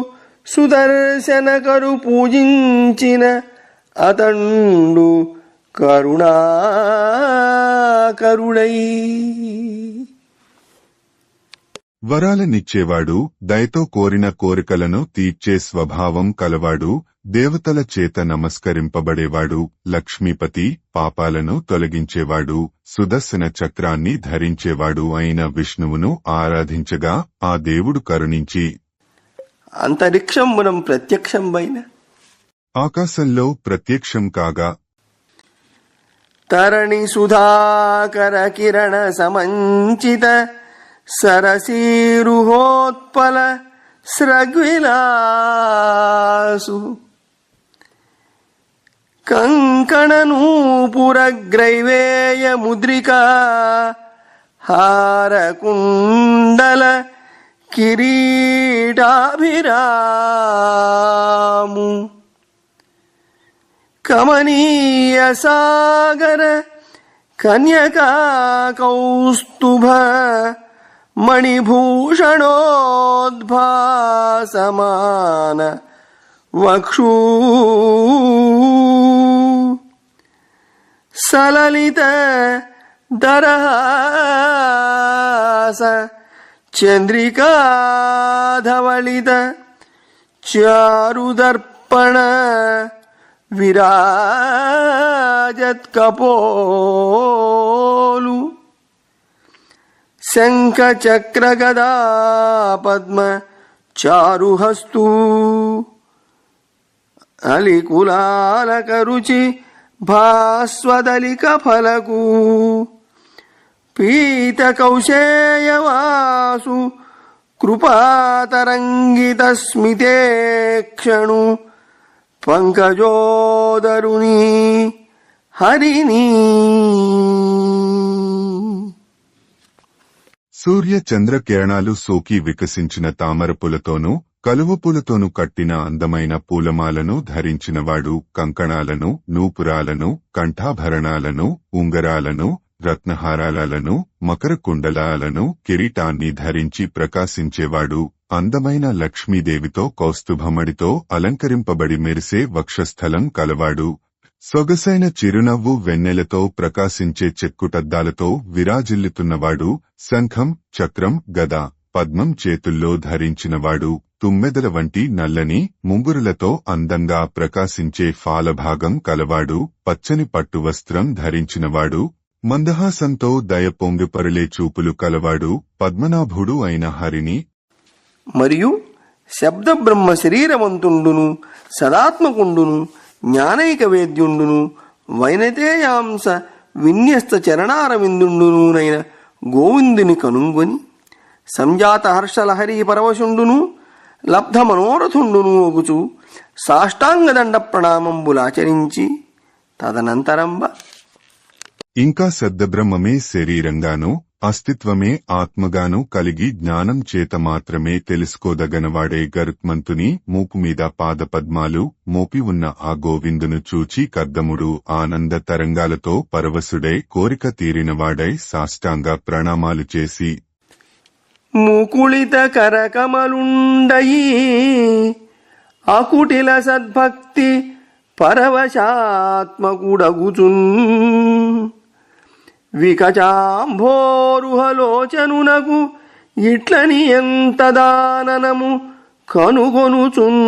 సుదర్శనకరు పూజించిన అతండు కరుణాకరుడై. వరాలనిచ్చేవాడు, దయతో కోరిన కోరికలను తీర్చే స్వభావం కలవాడు, దేవతల చేత నమస్కరింపబడేవాడు, లక్ష్మీపతి, పాపాలను తొలగించేవాడు, సుదర్శన చక్రాన్ని ధరించేవాడు అయిన విష్ణువును ఆరాధించగా ఆ దేవుడు కరుణించి అంతరిక్షంబునం ప్రత్యక్షంబైన ఆకాశంలో ప్రత్యక్షం కాగా తరణి సుధాకర కిరణ సమంచిత సరసీరుహోత్పల స్రగ్విలాసు కంకణనూపురగ్రైవేయ ముద్రికా హారకుండల కిరీటాభిరాము కమనీయ సాగర కన్యకా కౌస్తుభ మణిభూషణోద్భాసమాన వక్షూ సలలిత దరహాస చంద్రికాధవళిత చారుదర్పణ విరాజత్కపోలు శంఖచక్రగదా పద్మ చారుహస్తు అలికులాలకరుచి భాస్వదలిక ఫలకు పీతకౌశేయవాసు కృపాతరంగిత స్మితేక్షణు పంకజోదరుని హరిని. సూర్య చంద్ర కిరణాలు సోకి వికసించిన తామరపూలతోనూ కలువపూలతోనూ కట్టిన అందమైన పూలమాలను ధరించినవాడు కంకణాలను, నూపురాలను, కంఠాభరణాలను, ఉంగరాలను, రత్నహారాలను, మకర కుండలాలను, కిరీటాన్ని ధరించి ప్రకాశించేవాడు. అందమైన లక్ష్మీదేవితో కౌస్తుభమడితో అలంకరింపబడి మెరిసే వక్షస్థలం కలవాడు. సొగసైన చిరునవ్వు వెన్నెలతో ప్రకాశించే చెక్కుటద్దాలతో విరాజిల్లుతున్నవాడు. శంఖం, చక్రం, గద, పద్మం చేతుల్లో ధరించినవాడు. తుమ్మెదల వంటి నల్లని ముంగురులతో అందంగా ప్రకాశించే ఫాలభాగం కలవాడు. పచ్చని పట్టు వస్త్రం ధరించినవాడు. మందహాసంతో దయ పొంగిపరులే చూపులు కలవాడు. పద్మనాభుడు అయిన హరిని. మరియు శబ్దబ్రహ్మ శరీరవంతుండును, సదాత్మకుండును, జ్ఞానైక వేద్యుండును, వైనతేయాంస విన్యస్త చరణారవిందుండునైన గోవిందుని కనుంగొని సంజాత హర్షలహరీ పరవశుండును, లబ్ధ మనోరథుండును ఒగుచు సాష్టాంగదండ ప్రణామంబులాచరించి తదనంతరంబ ఇంకా శబ్దబ్రహ్మమే శరీరంగానూ అస్తిత్వమే ఆత్మగాను కలిగి జ్ఞానం చేత మాత్రమే తెలుసుకోదగనవాడే గరుత్మంతుని మూపుమీద పాదపద్మాలు మోపి ఉన్న ఆ గోవిందును చూచి కద్దముడు ఆనంద తరంగాలతో పరవశుడై కోరిక తీరినవాడై సాష్టాంగ ప్రణామాలు చేసి ముకుళిత కరకమలుండయి అకుటిల సద్భక్తి పరవశాత్మకుడగుచున్ వికచాంభోరుహలోచనునకు ఇట్లని ఎంత దాననము కనుగొనుచున్.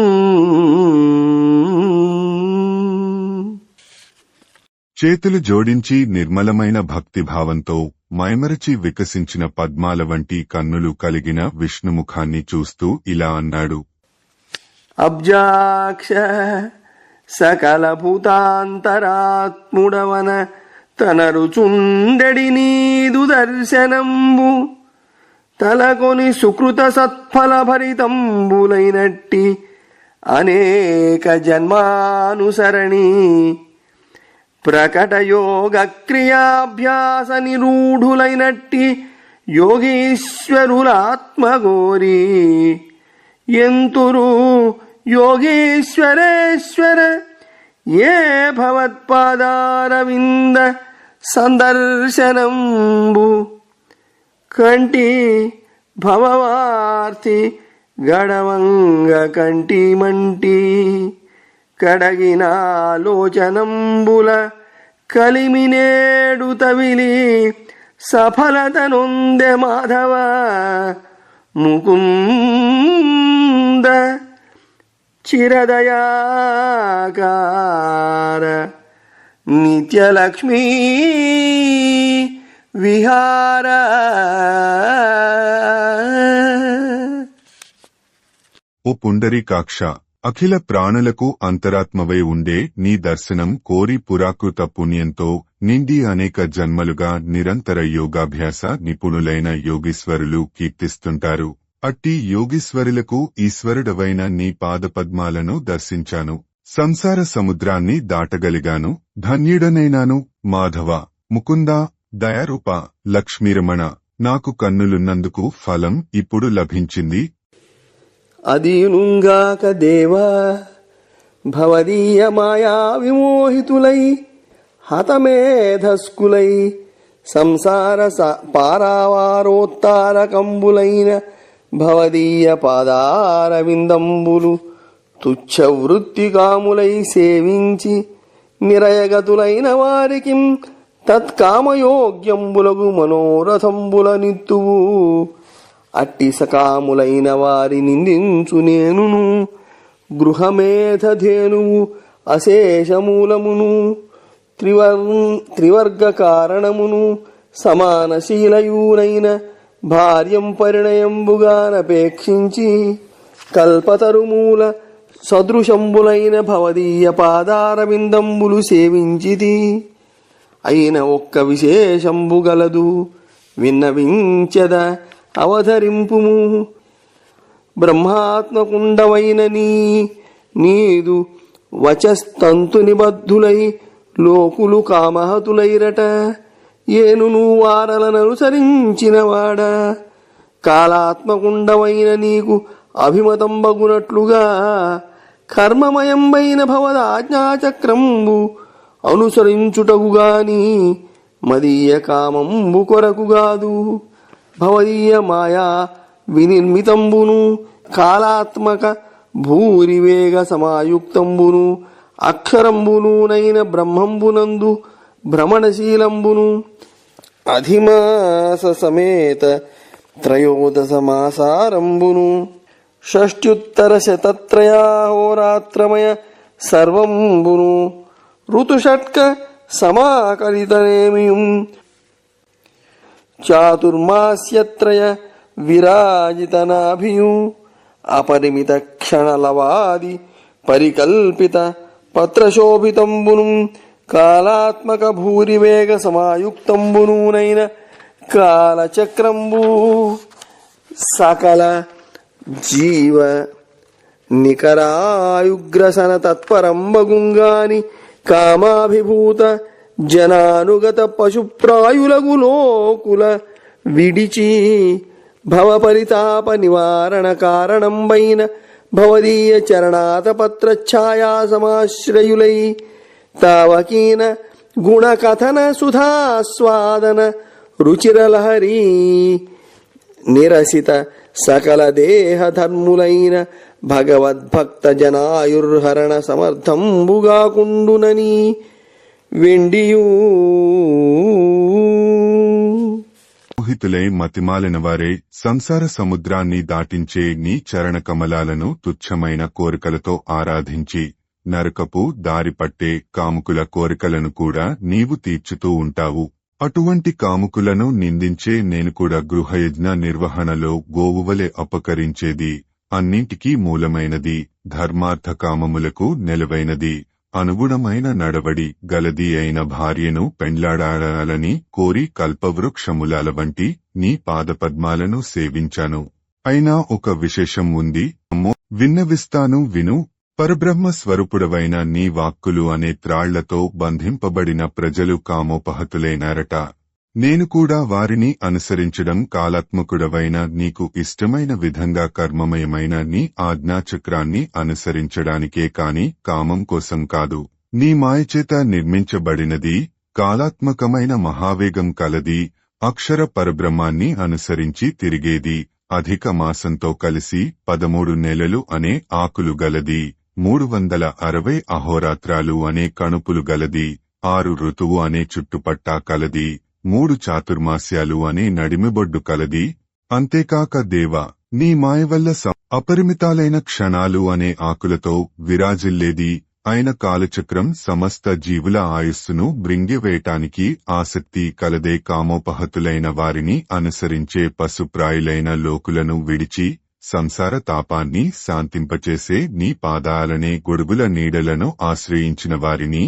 చేతులు జోడించి నిర్మలమైన భక్తిభావంతో మైమరచి వికసించిన పద్మాల వంటి కన్నులు కలిగిన విష్ణుముఖాన్ని చూస్తూ ఇలా అన్నాడు. అబ్జాక్ష సకల భూతాంతరాత్ముడవన తనరుచుండెడి నీదు దర్శనంబు తలకొని సుకృత సత్ఫల భరితంబులైనట్టి అనేక జన్మానుసరణి ప్రకట యోగ క్రియాభ్యాస నిరూఢులైనట్టి యోగీశ్వరులాత్మగోరి ఎంతురు యోగీశ్వరేశ్వర ఏ భవత్పాదారవింద సందర్శనంబు కంటి భవవార్తి గడవంగ కంటి మంటి కడగినాలోచనంబుల కలిమినేడు తవిలి సఫలత నొందె మాధవ ముకుంద చిరదయాకార నిత్యలక్ష్మీ విహార. ఓ పుండరీకాక్ష, అఖిల ప్రాణులకు అంతరాత్మవై ఉండే నీ దర్శనం కోరి పురాకృత పుణ్యంతో నిండి అనేక జన్మలుగా నిరంతర యోగాభ్యాస నిపుణులైన యోగీశ్వరులు కీర్తిస్తుంటారు. అట్టి యోగీశ్వరులకు ఈశ్వరుడవైన నీ పాదపద్మాలను దర్శించాను. సంసార సముద్రాన్ని దాటగలిగాను, ధన్యుడనైనాను. మాధవ, ముకుంద, దయారూప, లక్ష్మీరమణ, నాకు కన్నులున్నందుకు ఫలం ఇప్పుడు లభించింది. అదీనుంగాక దేవా, భవదీయ మాయా విమోహితులై హతమేధస్కులై సంసార పారావారోత్తారకంబులైన భవదీయ పాదారవిందంబులు తుచ్చవృత్తికాములై సేవించి నిరయగతులైన వారికి తత్కామయోగ్యంబులగు మనోరథంబుల నిత్తువు. అట్టి సకాములైన వారి నిందించు నేనును గృహమేధధేనువు అశేషమూలమును త్రివర్గ కారణమును సమానశీలయూనైన భార్యం పరిణయంబుగానపేక్షించి కల్పతరుమూల సదృశంబులైన భవదీయ పాదారవిందంబులు సేవించితి. అయిన ఒక్క విశేషంబు గలదు, విన్నవించెద అవధరింపుము. బ్రహ్మాత్మకుండవైన నీదు వచస్తంతు నిబద్ధులై లోకులు కామహతులైరట. ఏనును వారలననుసరించినవాడ కాలాత్మకుండవైన నీకు అభిమతంబగునట్లుగా కర్మమయంబైన భవదాజ్ఞాచక్రంబు అనుసరించుటగుగాని మదీయ కామంబు కొరకుగాదు. భవదీయ మాయా వినిర్మితంబును కాలాత్మక భూరివేగ సమాయుక్తంబును అక్షరంబునూనైన బ్రహ్మంబునందు భ్రమణశీలంబును అధిమాస సమేత త్రయోదశ మాసారంబును షష్ట్యుత్తర శతత్రయాహోరాత్రమయ సర్వంబును ఋతుషట్క సమాకలితనేమియం చాతుర్మాస్యత్రయ విరాజితనాభియు అపరిమిత క్షణలవాది పరికల్పిత పత్రశోభితంబును కాలాత్మక భూరివేగ సమాయుక్తంబునూనైన కాలచక్రంబు సకల జీవ నికరాయుగ్రసన తత్పరంబగుంగాని కామాభిభూత జనానుగత పశుప్రాయులగు లోకుల విడిచి భవపరితాప నివారణ కారణంబైన భవదీయ చరణాతపత్ర ఛాయా సమాశ్రయులై తావకీన గుణకథన సుధాస్వాదన రుచిరలహరీ నిరసిత సకల దేహ ధర్ములైన భగవద్భక్త జనాయుర్హరణ సమర్థంబుగాకుండునని వెండియూ మోహితులై మతిమాలిన వారే సంసార సముద్రాన్ని దాటించే నీ చరణ కమలాలను తుచ్చమైన కోరికలతో ఆరాధించి నరకపు దారిపట్టే కాముకుల కోరికలను కూడా నీవు తీర్చుతూ ఉంటావు. అటువంటి కాముకులను నిందించే నేను కూడా గృహయజ్ఞ నిర్వహణలో గోవువలె అపకరించేది, అన్నింటికీ మూలమైనది, ధర్మార్థ కామములకు నెలవైనది, అనుగుణమైన నడవడి గలది అయిన భార్యను పెండ్లాడాలని కోరి కల్పవృక్షములాల వంటి నీ పాదపద్మాలను సేవించాను. అయినా ఒక విశేషం ఉంది, విన్నవిస్తాను విను. పరబ్రహ్మ స్వరూపుడవైన నీ వాక్కులు అనే త్రాళ్లతో బంధింపబడిన ప్రజలు కామోపహతులైనారట. నేను కూడా వారిని అనుసరించడం కాలాత్మకుడవైన నీకు ఇష్టమైన విధంగా కర్మమయమైన నీ ఆజ్ఞాచక్రాన్ని అనుసరించడానికే కాని కామం కోసం కాదు. నీ మాయచేత నిర్మించబడినది కాలాత్మకమైన మహావేగం కలది, అక్షర పరబ్రహ్మాన్ని అనుసరించి తిరిగేది, అధిక మాసంతో కలిసి 13 నెలలు అనే ఆకులు గలది, 360 అహోరాత్రాలు అనే కణుపులు గలది, 6 ఋతువు అనే చుట్టుపట్టా కలది, 3 చాతుర్మాస్యాలు అనే నడిమిబొడ్డు కలది. అంతేకాక దేవా, నీ మాయవల్ల అపరిమితాలైన క్షణాలు అనే ఆకులతో విరాజిల్లేది అయిన కాలచక్రం సమస్త జీవుల ఆయుస్సును బ్రింగివేయటానికి ఆసక్తి కలదే. కామోపహతులైన వారిని అనుసరించే పశుప్రాయులైన లోకులను విడిచి సంసార తాపాన్ని శాంతింపచేసే నీ పాదాలనే గొడుగుల నీడలను ఆశ్రయించిన వారిని,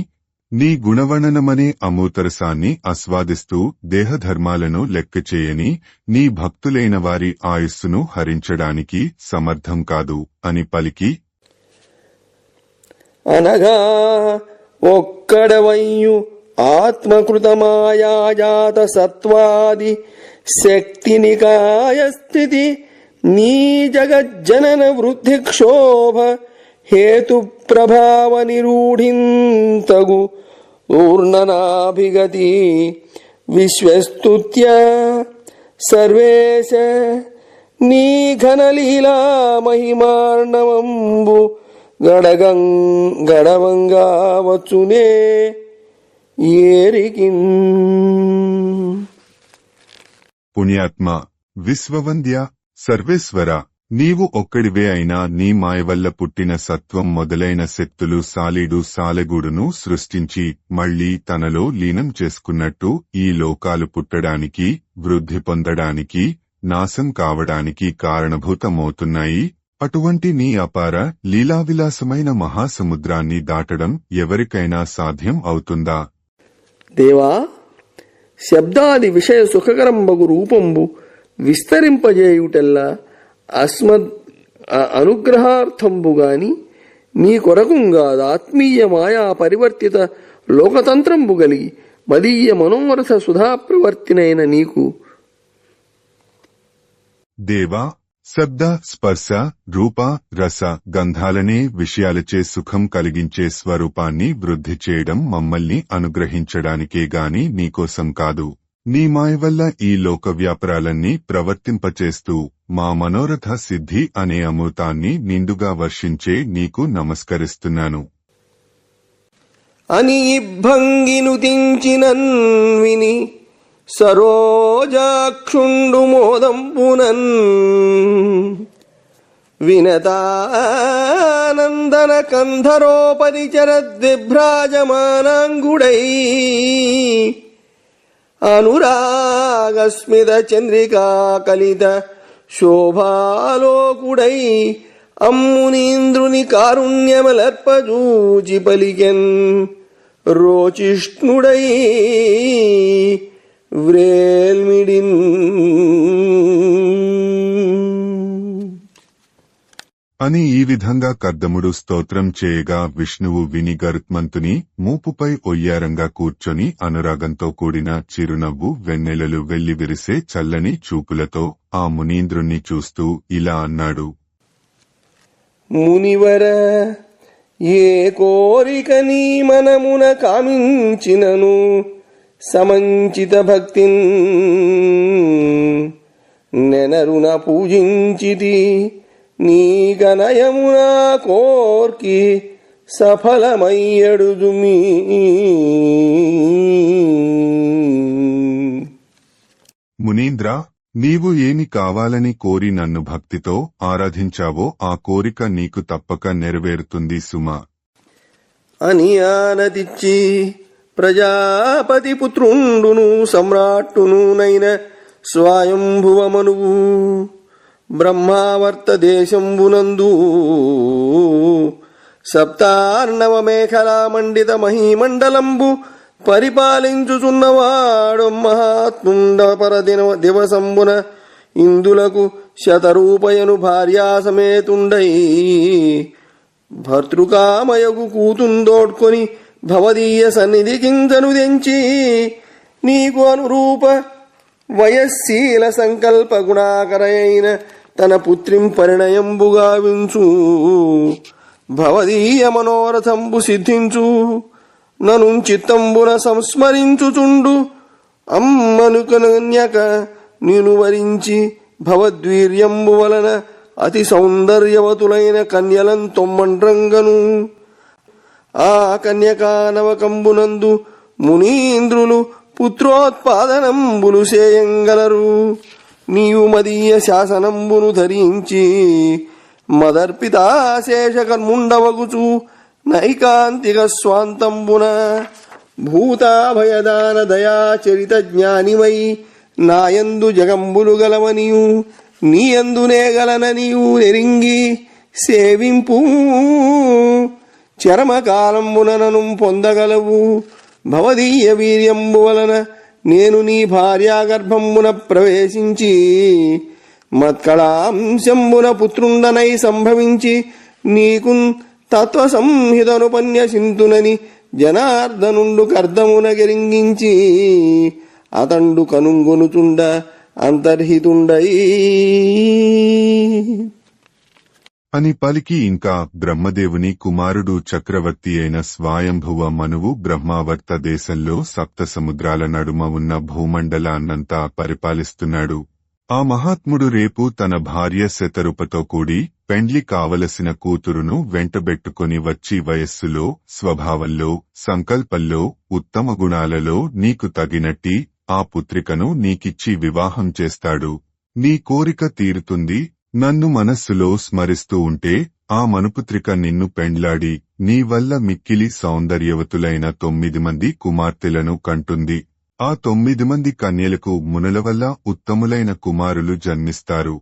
నీ గుణవర్ణనమనే అమూతరసాన్ని ఆస్వాదిస్తూ దేహధర్మాలను లెక్కచేయని నీ భక్తులైన వారి ఆయుస్సును హరించడానికి సమర్థం కాదు అని పలికి అనగా ఒక్కడవయ్యు ఆత్మకృతమాయాజాత సత్వాది శక్తినికాయ స్థితి నీ జగజ్జనన వృద్ధి క్షోభ హేతు ప్రభావ నిరూఢింతగు ఊర్ణనాభిగతి విశ్వస్తుత్య సర్వేశ నీ ఘనలీలా మహిమార్ణవంబు గడవంగా వచ్చునే ఏరికిన్. పుణ్యాత్మ, విశ్వవంద్య, సర్వేశ్వర, నీవు ఒక్కడివే అయినా నీ మాయ వల్ల పుట్టిన సత్వం మొదలైన శక్తులు సాలీడు సాలెగూడును సృష్టించి మళ్లీ తనలో లీనం చేసుకున్నట్టు ఈ లోకాలు పుట్టడానికి, వృద్ధి పొందడానికి, నాశం కావడానికి కారణభూతమవుతున్నాయి. అటువంటి నీ అపార లీలావిలాసమైన మహాసముద్రాన్ని దాటడం ఎవరికైనా సాధ్యం అవుతుందా? దేవా, శబ్దాది విషయ సుఖకరంబగు రూపంబు విస్తరింపజేయుటల్లా అస్మద్ అనుగ్రహార్థంబుగాని నీ కొరకుంగాదు ఆత్మీయ మాయా పరివర్తిత లోకతంత్రంబు గలిగి మదీయ మనోరథ సుధాప్రవర్తినైన నీకు. దేవా, శబ్ద, స్పర్శ, రూప, రస, గంధాలనే విషయాలచే సుఖం కలిగించే స్వరూపాన్ని వృద్ధి చేయడం మమ్మల్ని అనుగ్రహించడానికే గాని నీకోసం కాదు. నీ మాయ వల్ల ఈ లోక వ్యాపారాలన్నీ ప్రవర్తింపచేస్తూ మా మనోరథ సిద్ధి అనే అమృతాన్ని నిండుగా వర్షించే నీకు నమస్కరిస్తున్నాను అని ఇబ్బంగిను తించినన్ విని సరోజాక్షుండు మోదంపునన్ వినతానందన కంధరోపరిచరద్విభ్రాజమానాంగుడై అనురాగస్మిత చంద్రికా కలిత శోభాలోకుడై అమ్మునీంద్రుని కారుణ్యమలర్పజూచి పలికెన్ రోచిష్ణుడై వ్రేల్మిడిన్. అని ఈ విధంగా కర్దముడు స్తోత్రం చేయగా విష్ణువు విని గరుత్మంతుని మూపుపై ఒయ్యారంగా కూర్చొని అనురాగంతో కూడిన చిరునవ్వు వెన్నెలలు వెల్లివిరిసే చల్లని చూపులతో ఆ మునీంద్రుణ్ణి చూస్తూ ఇలా అన్నాడు. మునివర, ఏ కోరిక నీ మనమున కామించినను సమంచిత భక్తిన్ నెనరున పూజించితి నీ గనయమునా కోర్కి సఫలమయ్యడుదుమి. మునీంద్ర, నీవు ఏమి కావాలని కోరి నన్ను భక్తితో ఆరాధించావో ఆ కోరిక నీకు తప్పక నెరవేరుతుంది సుమా అని ఆనతిచ్చి ప్రజాపతి పుత్రుండును సమ్రాట్టును నైన స్వయంభువమనువు బ్రహ్మావర్త దేశంబునందు సప్తార్ణవ మేఖలా మండిత మహీమండలంబు పరిపాలించుచున్నవాడు మహాత్ముండ పరదిన దివసంబున ఇందులకు శతరూపయను భార్యాసమేతుండై భర్తృకామయగు కూతుందోడ్కొని భవదీయ సన్నిధి కిందను తెంచి నీకు అనురూప వయశీల సంకల్ప గుణాకరైన తన పుత్రిం పరిణయంబుగా వించు. భవదీయ మనోరథంబు సిద్ధించు నను చిత్తంబున సంస్మరించుచుండు అమ్మను కన్యక నిను వరించి భవద్వీర్యంబు వలన అతి సౌందర్యవతులైన కన్యలం తొమ్మండ్రంగను ఆ కన్యకానవకంబునందు మునీంద్రులు పుత్రోత్పాదనంబులు చేయంగలరు. నీవు మదీయ శాసనంబును ధరించి మదర్పితాశేష కర్ముండవగుచు నైకాంతిక స్వాంతంబున భూతాభయదాన దయాచరిత జ్ఞానివై నాయందు జగంబులు గలవనియు నీయందునే గలననియు నెరింగి సేవింపు చరమకాలంబునను పొందగలవు. భవదీయ వీర్యంబు వలన నేను నీ భార్యాగర్భంబున ప్రవేశించి మత్కళాంశంబున పుత్రుండనై సంభవించి నీకు తత్వ సంహితనుపన్యసింతునని జనార్దనుండు కర్దమునగెరింగించి అతండు కనుంగొనుచుండ అంతర్హితుండై అని పలికి ఇంకా బ్రహ్మదేవుని కుమారుడు చక్రవర్తి అయిన స్వయంభువ మనువు బ్రహ్మావర్త దేశంలో సప్త సముద్రాల నడుమ ఉన్న భూమండలాన్నంతా పరిపాలిస్తున్నాడు. ఆ మహాత్ముడు రేపు తన భార్య శతరూపతో కూడి పెండ్లి కావలసిన కూతురును వెంటబెట్టుకొని వచ్చి వయస్సులో, స్వభావంలో, సంకల్పంలో, ఉత్తమ గుణాలలో నీకు తగినట్టి ఆ పుత్రికను నీకిచ్చి వివాహం చేస్తాడు. నీ కోరిక తీరుతుంది. నన్ను మనస్సులో స్మరిస్తూ ఉంటే ఆ మనుపుత్రిక నిన్ను పెండ్లాడి నీ వల్ల మిక్కిలి సౌందర్యవతులైన 9 మంది కుమార్తెలను కంటుంది. ఆ 9 మంది కన్యలకు మునుల వల్ల ఉత్తములైన కుమారులు జన్మిస్తారు.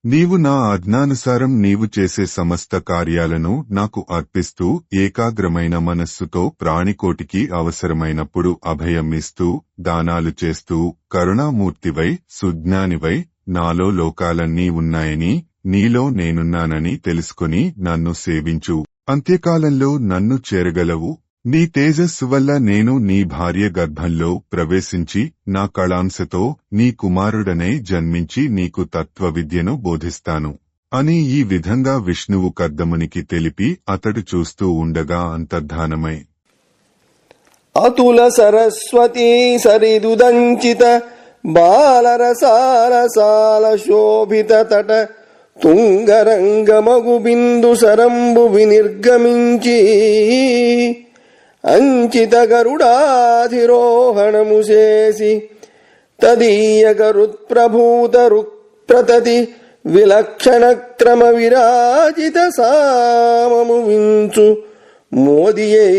నీవు నా ఆజ్ఞానుసారం నీవు చేసే సమస్త కార్యాలను నాకు అర్పిస్తూ ఏకాగ్రమైన మనస్సుతో ప్రాణికోటికి అవసరమైనప్పుడు అభయం ఇస్తూ దానాలు చేస్తూ కరుణామూర్తివై సుజ్ఞానివై నాలో లోకాలన్నీ ఉన్నాయని నీలో నేనున్నానని తెలుసుకుని నన్ను సేవించు. అంత్యకాలంలో నన్ను చేరగలవు. నీ తేజస్సు వల్ల నేను నీ భార్య గర్భంలో ప్రవేశించి నా కళాంశతో నీ కుమారుడనై జన్మించి నీకు తత్వ విద్యను బోధిస్తాను అని ఈ విధంగా విష్ణువు కర్దమునికి తెలిపి అతడు చూస్తూ ఉండగా అంతర్ధానమై అతుల సరస్వతీ సరిదుదంచిత బాలరసాల శోభిత తట తుంగరంగమగు బిందు సరంబు వినిర్గమించి అంచిత గరుడాధిరోహణము చేసి తదీయ గరుత్ప్రభూత రుక్ప్రతతి విలక్షణ క్రమ విరాజిత సామము వించు మోదియై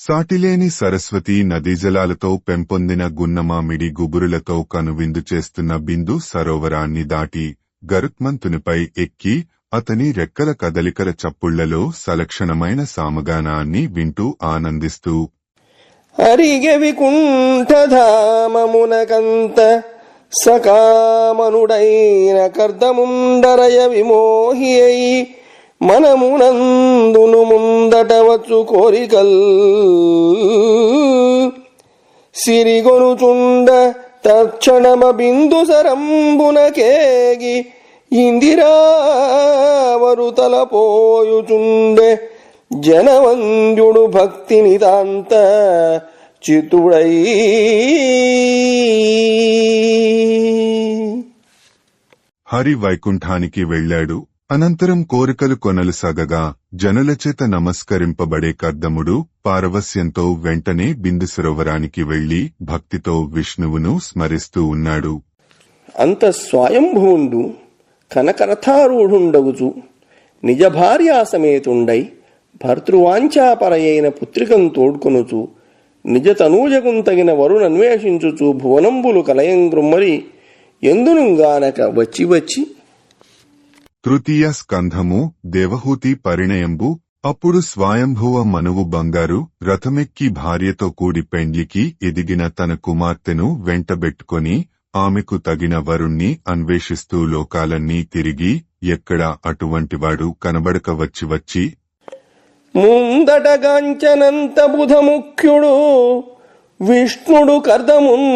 సాటిలేని సరస్వతీ నదీజలాలతో పెంపొందిన గున్నమామిడి గుబురులతో కనువిందు చేస్తున్న బిందు సరోవరాన్ని దాటి గరుత్మంతునిపై ఎక్కి అతని రెక్కల కదలికల చప్పుళ్లలో సలక్షణమైన సామగానాన్ని వింటూ ఆనందిస్తూ హరిగె వికుంఠధామమునకంత సకామనుడైన కర్దముండరయ విమోహి అయి మనమునందును ముందటవచ్చు కోరికల్ సిరిగొనుచుండ తక్షణమ బిందు సరంబునకేగి ఇందిరావరు తలపోయుచుండె జనవంద్యుడు భక్తి నితాంత చిత్తుడై హరి వైకుంఠానికి వెళ్లాడు. అనంతరం కోరికలు కొనలుసాగగా జనులచేత నమస్కరింపబడే కర్దముడు పారవస్యంతో వెంటనే బిందు సరోవరానికి వెళ్లి భక్తితో విష్ణువును స్మరిస్తూ ఉన్నాడు. అంత స్వయంభువుండు కనకరథారూఢుండగుచు నిజ భార్యాసమేతుండై భర్తృవాంఛాపరయైన పుత్రికం తోడ్కొనుచు నిజ తనూజకుం వరుణన్వేషించుచు భువనంబులు కలయంగ్రుమ్మరి ఎందునుగానక వచ్చి వచ్చి తృతీయ స్కంధము దేవహూతి పరిణయంబు. అప్పుడు స్వయంభువ మనువు బంగారు రథమెక్కి భార్యతో కూడి పెండ్లికి ఎదిగిన తన కుమార్తెను వెంటబెట్టుకొని ఆమెకు తగిన వరుణ్ణి అన్వేషిస్తూ లోకాలన్నీ తిరిగి ఎక్కడా అటువంటివాడు కనబడక వచ్చి ముందటగాంచనంత బుధముఖ్యుడు విష్ణుడు కర్దమున్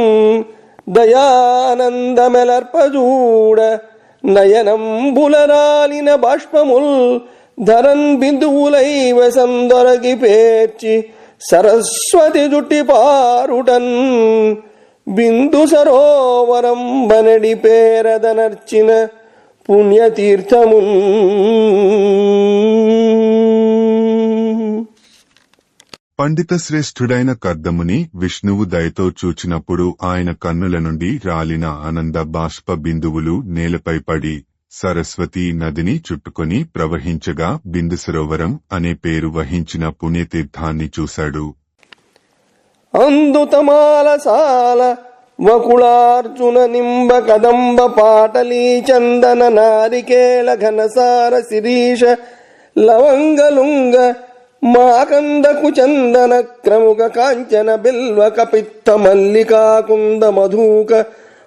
దయానందమెలర్పజూడ నయనంబులరాలిన బాష్పముల్ ధరన్ బిందువులైవ సందొరగి పేర్చి సరస్వతి జుట్టి పారుటన్ బిందు సరోవరం బనడి పేరదనర్చిన పుణ్యతీర్థమున్ పండిత శ్రేష్ఠుడైన కర్దముని విష్ణువు దయతో చూచినప్పుడు ఆయన కన్నుల నుండి రాలిన ఆనంద బాష్ప బిందువులు నేలపై పడి సరస్వతీ నదిని చుట్టుకొని ప్రవహించగా బిందు సరోవరం అనే పేరు వహించిన పుణ్యతీర్థాన్ని చూశాడు. అందుతమాల సాల వకుళార్జున నింబ కదంబ పాటలీ చందన నారికేళ ఘనసార శిరీష లవంగలుంగ మాకందకు చందన క్రముక కాంచన బిల్వ కపిత్త మల్లికాకుంద మధూక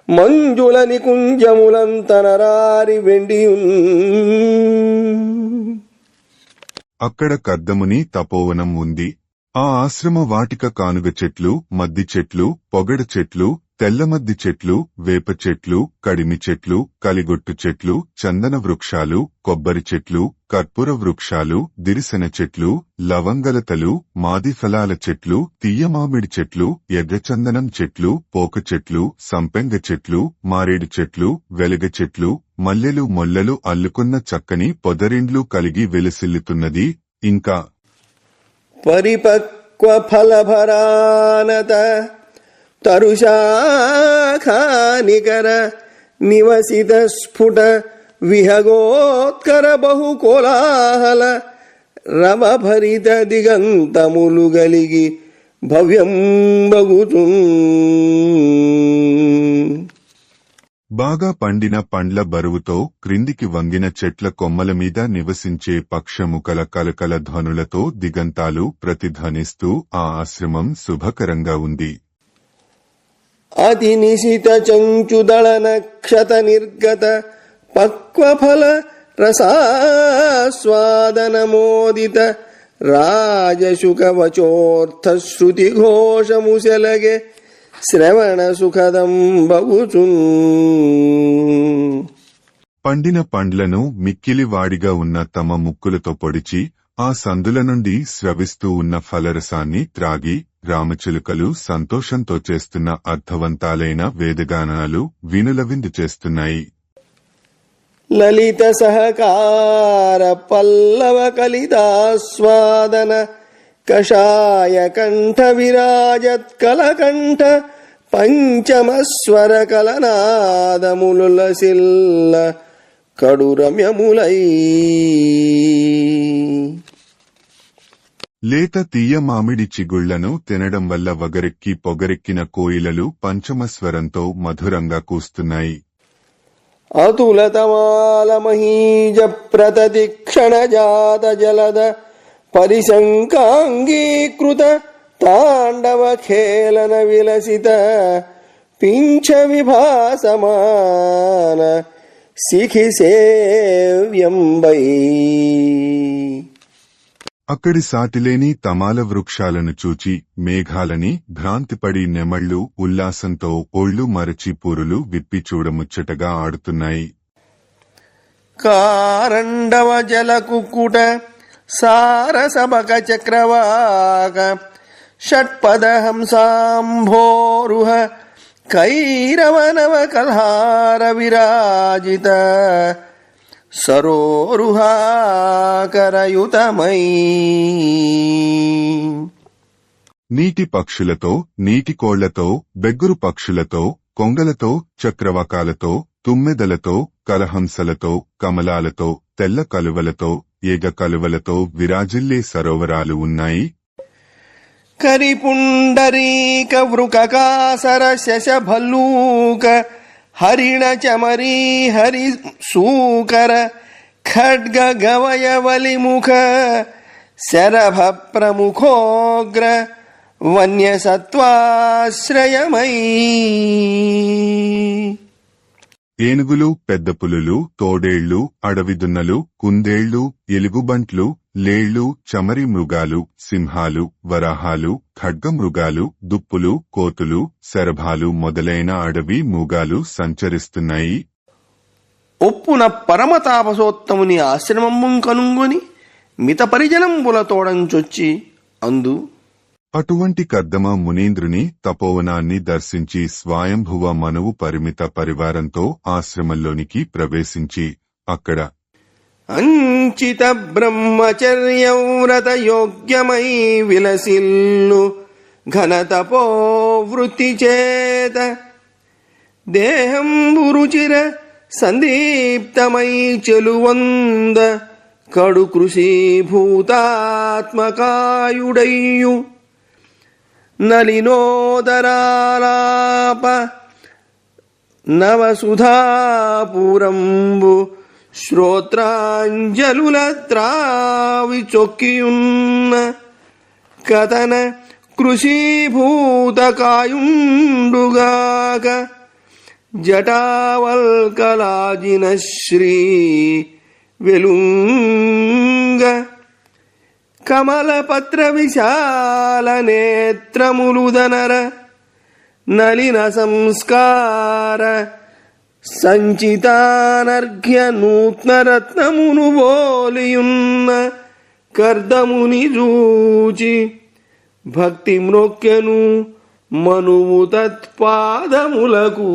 మంజుల నికుంజములంతనరారి వెండియున్. అక్కడ కర్దముని తపోవనం ఉంది. ఆ ఆశ్రమ వాటిక కానుగ చెట్లు, మద్ది చెట్లు, పొగడ చెట్లు, తెల్లమద్ది చెట్లు, వేప చెట్లు, కడిమి చెట్లు, కలిగొట్టు చెట్లు, చందన వృక్షాలు, కొబ్బరి చెట్లు, కర్పూర వృక్షాలు, దిరిసెన చెట్లు, లవంగలతలు, మాది ఫలాల చెట్లు, తీయమామిడి చెట్లు, ఎర్రచందనం చెట్లు, పోక చెట్లు, సంపెంగ చెట్లు, మారేడు చెట్లు, వెలగ చెట్లు, మల్లెలు మొల్లలు అల్లుకున్న చక్కని పొదరిండ్లు కలిగి వెలసిల్లుతున్నది. ఇంకా పరిపక్వ ఫలభరానత తరుశాఖానికర నివసిత స్ఫుట విహగోత్కర బహుకోలాహల రమభరిత దిగంతములు గలిగి భవ్యం బగుతున్. బాగా పండిన పండ్ల బరువుతో క్రిందికి వంగిన చెట్ల కొమ్మల మీద నివసించే పక్షముకల కలకల ధ్వనులతో దిగంతాలు ప్రతిధ్వనిస్తూ ఆ ఆశ్రమం శుభకరంగా ఉంది. అతి నిశిత చంచుదళ నక్షత నిర్గత పక్వఫల రసాస్వాదన మోదిత రాజశుక వచోర్థ శ్రుతి ఘోషముసెలగే శ్రవణ సుఖదం బగుచున్. పండిన పండ్లను మిక్కిలివాడిగా ఉన్న తమ ముక్కులతో పొడిచి ఆ సందుల నుండి స్రవిస్తూ ఉన్న ఫలరసాన్ని త్రాగి రామచిలుకలు సంతోషంతో చేస్తున్న అర్థవంతాలైన వేదగానాలు వినులవిందు చేస్తున్నాయి. లలిత సహకార పల్లవ కలితాస్వాదన కషాయ కంఠ విరాజత్ కలకంఠ పంచమస్వర కలనాదములులసిల్ల కడురమ్యములై. లేత తీయ మామిడి చిగుళ్లను తినడం వల్ల వగరెక్కి పొగరెక్కిన కోయిలలు పంచమస్వరంతో మధురంగా కూస్తున్నాయి. అతులతమాల మహీజ ప్రతతిక్షణ జాత జలద పరిశంకాంగీకృత తాండవ ఖేళన విలసిత పింఛ విభాసమాన శిఖి సేవ్యంబై. అక్కడి సాటిలేని తమాల వృక్షాలను చూచి మేఘాలని భ్రాంతిపడి నెమళ్లు ఉల్లాసంతో ఒళ్ళు మరచి పూరులు విప్పి చూడముచ్చటగా ఆడుతున్నాయి. కారండవ జల కుక్కుట సారసబక చక్రవాక షట్పద హంసాంభోరుహ కైరవనవ కల్హార విరాజిత సరోరుహాకరయుతమై. నీటి పక్షులతో, నీటి కోళ్లతో, బెగ్గురు పక్షులతో, కొంగలతో, చక్రవాకాలతో, తుమ్మెదలతో, కలహంసలతో, కమలాలతో, తెల్ల కలువలతో, ఏగ కలువలతో విరాజిల్లే సరోవరాలు ఉన్నాయి. కరిపుండరీక వృకకాసర శశభల్లూక హరిణ చమరీ హరి సూకర ఖడ్గ గవయ వలిముఖ శరభ ప్రముఖోగ్ర వన్య సత్వాశ్రయమై. ఏనుగులు, పెద్ద పులులు, తోడేళ్లు, అడవిదున్నలు, కుందేళ్లు, ఎలుగుబంట్లు, లేళ్లు, చమరి మృగాలు, సింహాలు, వరాహాలు, ఖడ్గమృగాలు, దుప్పులు, కోతులు, శరభాలు మొదలైన అడవి మూగాలు సంచరిస్తున్నాయి. ఒప్పున పరమతాపసోత్తముని ఆశ్రమము కనుంగొని మిత పరిజనంబుల తోడంచొచ్చి అందు. అటువంటి కర్దమ మునీంద్రుని తపోవనాన్ని దర్శించి స్వయంభువ మనువు పరిమిత పరివారంతో ఆశ్రమంలోనికి ప్రవేశించి అక్కడ అంచిత బ్రహ్మచర్యవ్రత యోగ్యమై విలసిల్లు ఘనతపో వృత్తి చేత దేహంబురుచిర సందీప్తమై చెలువంద కడు కృషీభూతాత్మకాయుడయ్యు నలినోదరాలాప నవసుధాపురంబు శ్రోత్రాంజలుల త్రావి చొక్కియున్న కథన కృషీభూతకాయుండుగాక జటావల్కలాజిన శ్రీ వెలుంగ కమలపత్ర విశాల నేత్రములుదనర నలిన సంస్కార సంచితానర్ఘ్య నూత్న రత్నమును బోలియున్న కర్దముని చూచి భక్తి మ్రొక్కెను మనువు తత్పాదములకు.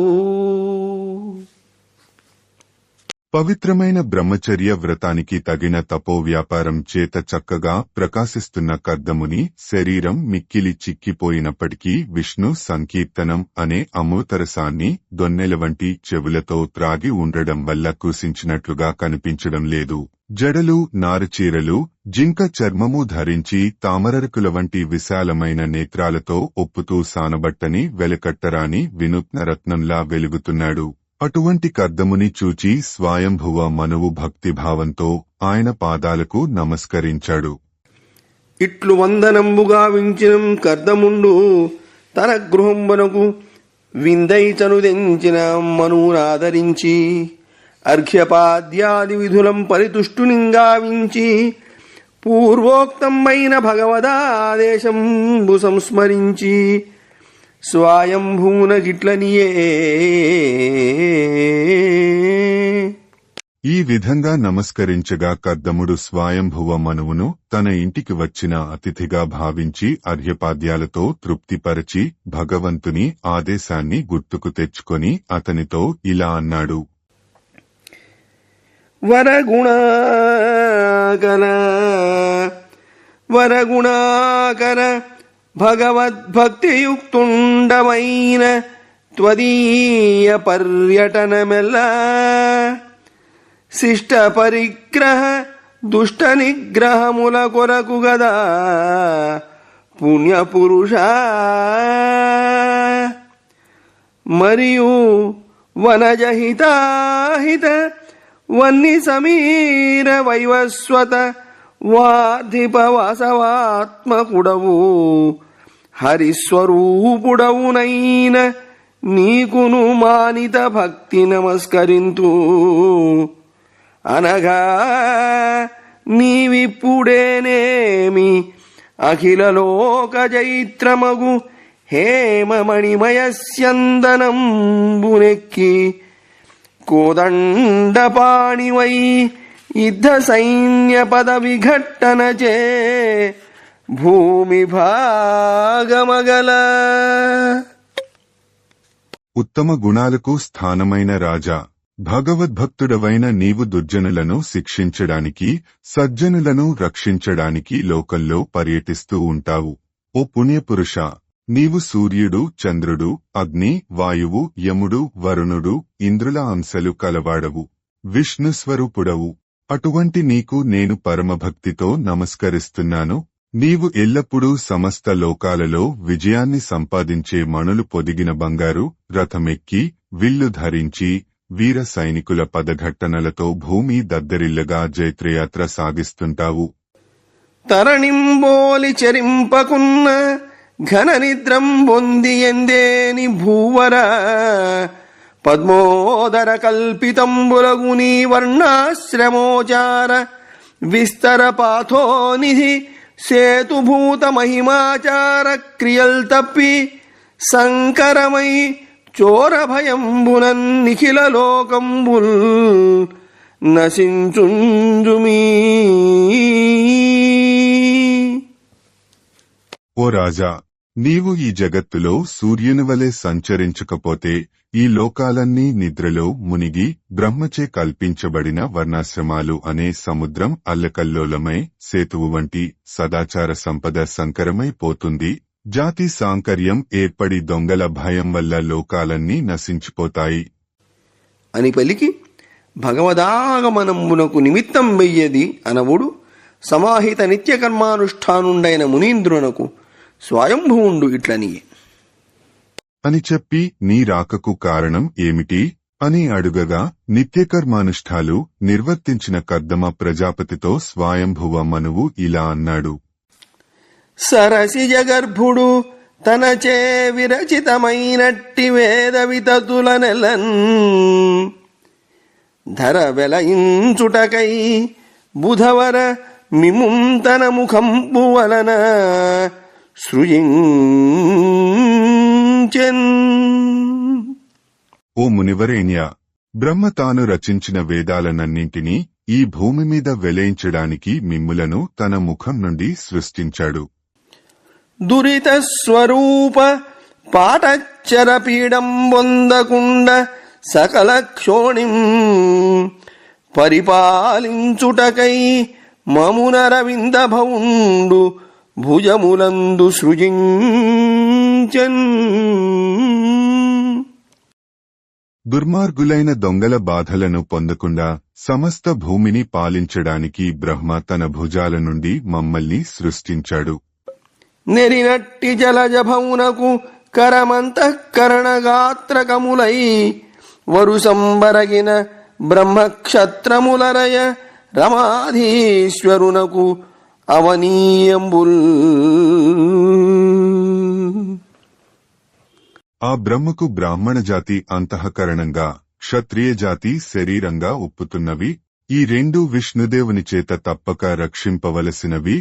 పవిత్రమైన బ్రహ్మచర్య వ్రతానికి తగిన తపో వ్యాపారం చేత చక్కగా ప్రకాశిస్తున్న కర్దముని శరీరం మిక్కిలి చిక్కిపోయినప్పటికీ విష్ణు సంకీర్తనం అనే అమృతరసాన్ని దొన్నెల వంటి చెవులతో త్రాగి ఉండడం వల్ల కృషించినట్లుగా కనిపించడం లేదు. జడలు, నారచీరలు, జింక చర్మము ధరించి తామరకుల వంటి విశాలమైన నేత్రాలతో ఒప్పుతూ సానబట్టని వెలకట్టరాని వినూత్న రత్నంలా వెలుగుతున్నాడు. అటువంటి కర్దముని చూచి స్వయంభువ మనువు భక్తిభావంతో ఆయన పాదాలకు నమస్కరించాడు. ఇట్లు వందనంబుగా వించిన కర్దముండు తన గృహంబనకు విందై చనుదెంచిన మనువునాదరించి అర్ఘ్యపాద్యాది విధులం పరితుష్టునింగావించి పూర్వోక్తమైన భగవదాదేశంబు సంస్మరించి స్వయంభూన గిట్లనియే. ఈ విధంగా నమస్కరించగా కర్దముడు స్వయంభువ మనువును తన ఇంటికి వచ్చిన అతిథిగా భావించి అర్ఘ్యపాద్యాలతో తృప్తిపరచి భగవంతుని ఆదేశాన్ని గుర్తుకు తెచ్చుకొని అతనితో ఇలా అన్నాడు. వరగుణాకర భగవద్భక్తియుక్తుండమైన త్వదీయ పర్యటనమెల్లా శిష్ట పరిగ్రహ దుష్ట నిగ్రహముల కొరకు గదా పుణ్యపురుష. మరియు వనజహితాహిత వన్ని సమీర వైవస్వత వాధిప వాసవాత్మకుడవు హరిస్వరూపుడవునైన నీకును మానిత భక్తి నమస్కరింతు అనగా నీవిప్పుడేనేమి అఖిల లోక జైత్రమగు హేమమణిమయ స్యందనంబునెక్కి కోదండపాణివై యుద్ధ సైన్య పద విఘట్టనచే భూమి భాగమగల. ఉత్తమ గుణాలకు స్థానమైన రాజా, భగవద్భక్తుడవైన నీవు దుర్జనులను శిక్షించడానికి, సజ్జనులను రక్షించడానికి లోకంలో పర్యటిస్తూ ఉంటావు. ఓ పుణ్యపురుష, నీవు సూర్యుడు, చంద్రుడు, అగ్ని, వాయువు, యముడు, వరుణుడు, ఇంద్రుల అంశలు కలవాడవు, విష్ణుస్వరూపుడవు. అటువంటి నీకు నేను పరమభక్తితో నమస్కరిస్తున్నాను. నీవు ఎల్లప్పుడూ సమస్త లోకాలలో విజయాన్ని సంపాదించే మణులు పొదిగిన బంగారు రథమెక్కి విల్లు ధరించి వీర సైనికుల పదఘట్టనలతో భూమి దద్దరిల్లగా జైత్రయాత్ర సాగిస్తుంటావు. తరణింబోలి చరింపకున్న ఘన నిద్రం పొంది ఎందేని భూవర పద్మోదర కల్పితంబులగు నీ వర్ణాశ్రమోచార విస్తర పాథోనిధి సేతుభూత మహిమాచార క్రియల్ తప్పి సంకరమై చోర భయంబునన్ నిఖిల లోకంబుల్ నశించుంజుమీ. ఓ రాజా, నీవు ఈ జగత్తులో సూర్యుని వలె సంచరించకపోతే ఈ లోకాలన్నీ నిద్రలో మునిగి బ్రహ్మచే కల్పించబడిన వర్ణాశ్రమాలు అనే సముద్రం అల్లకల్లోలమై సేతువు వంటి సదాచార సంపద సంకరమైపోతుంది. జాతి సాంకర్యం ఏర్పడి దొంగల భయం వల్ల లోకాలన్నీ నశించిపోతాయి అని పలికి భగవదాగమనంబునకు నిమిత్తం వెయ్యది అనవుడు సమాహిత నిత్యకర్మానుష్ఠానుండైన మునీంద్రునకు స్వయంభువుండు ఇట్లనియే. అని చెప్పి నీ రాకకు కారణం ఏమిటి అని అడుగగా నిత్యకర్మానుష్ఠాలు నిర్వర్తించిన కర్దమ ప్రజాపతితో స్వయంభువ మనువు ఇలా అన్నాడు. సరసి జగర్భుడు తనచే విరచితమైనట్టి వేద వితతులనెలన్ ధర వెలయించుటకై బుధవర మిముంతన ముఖంబు వలన సృజించెన్. ఓ మునివరేణ్య, బ్రహ్మ తాను రచించిన వేదాలనన్నింటినీ ఈ భూమి మీద వెలయించడానికి మిమ్ములను తన ముఖం నుండి సృష్టించాడు. దురిత స్వరూప పాటచ్చర పీడం పొందకుండ సకల క్షోణిం పరిపాలించుటకై మమునరవింద భౌండు భుజములందు సృజించెన్. దుర్మార్గులైన దొంగల బాధలను పొందకుండా సమస్త భూమిని పాలించడానికి బ్రహ్మ తన భుజాల నుండి మమ్మల్ని సృష్టించాడు. నెరినట్టి జలజ భౌనకు కరమంతఃకరణగాత్రకములై వరుసంబరగిన బ్రహ్మక్షత్రములరయ రమాధీశ్వరునకు అవనీయంబుల్. ఆ బ్రహ్మకు బ్రాహ్మణ జాతి అంతఃకరణంగా, క్షత్రియ జాతి శరీరంగా ఒప్పుతున్నవి. ఈ రెండూ విష్ణుదేవుని చేత తప్పక రక్షింపవలసినవి.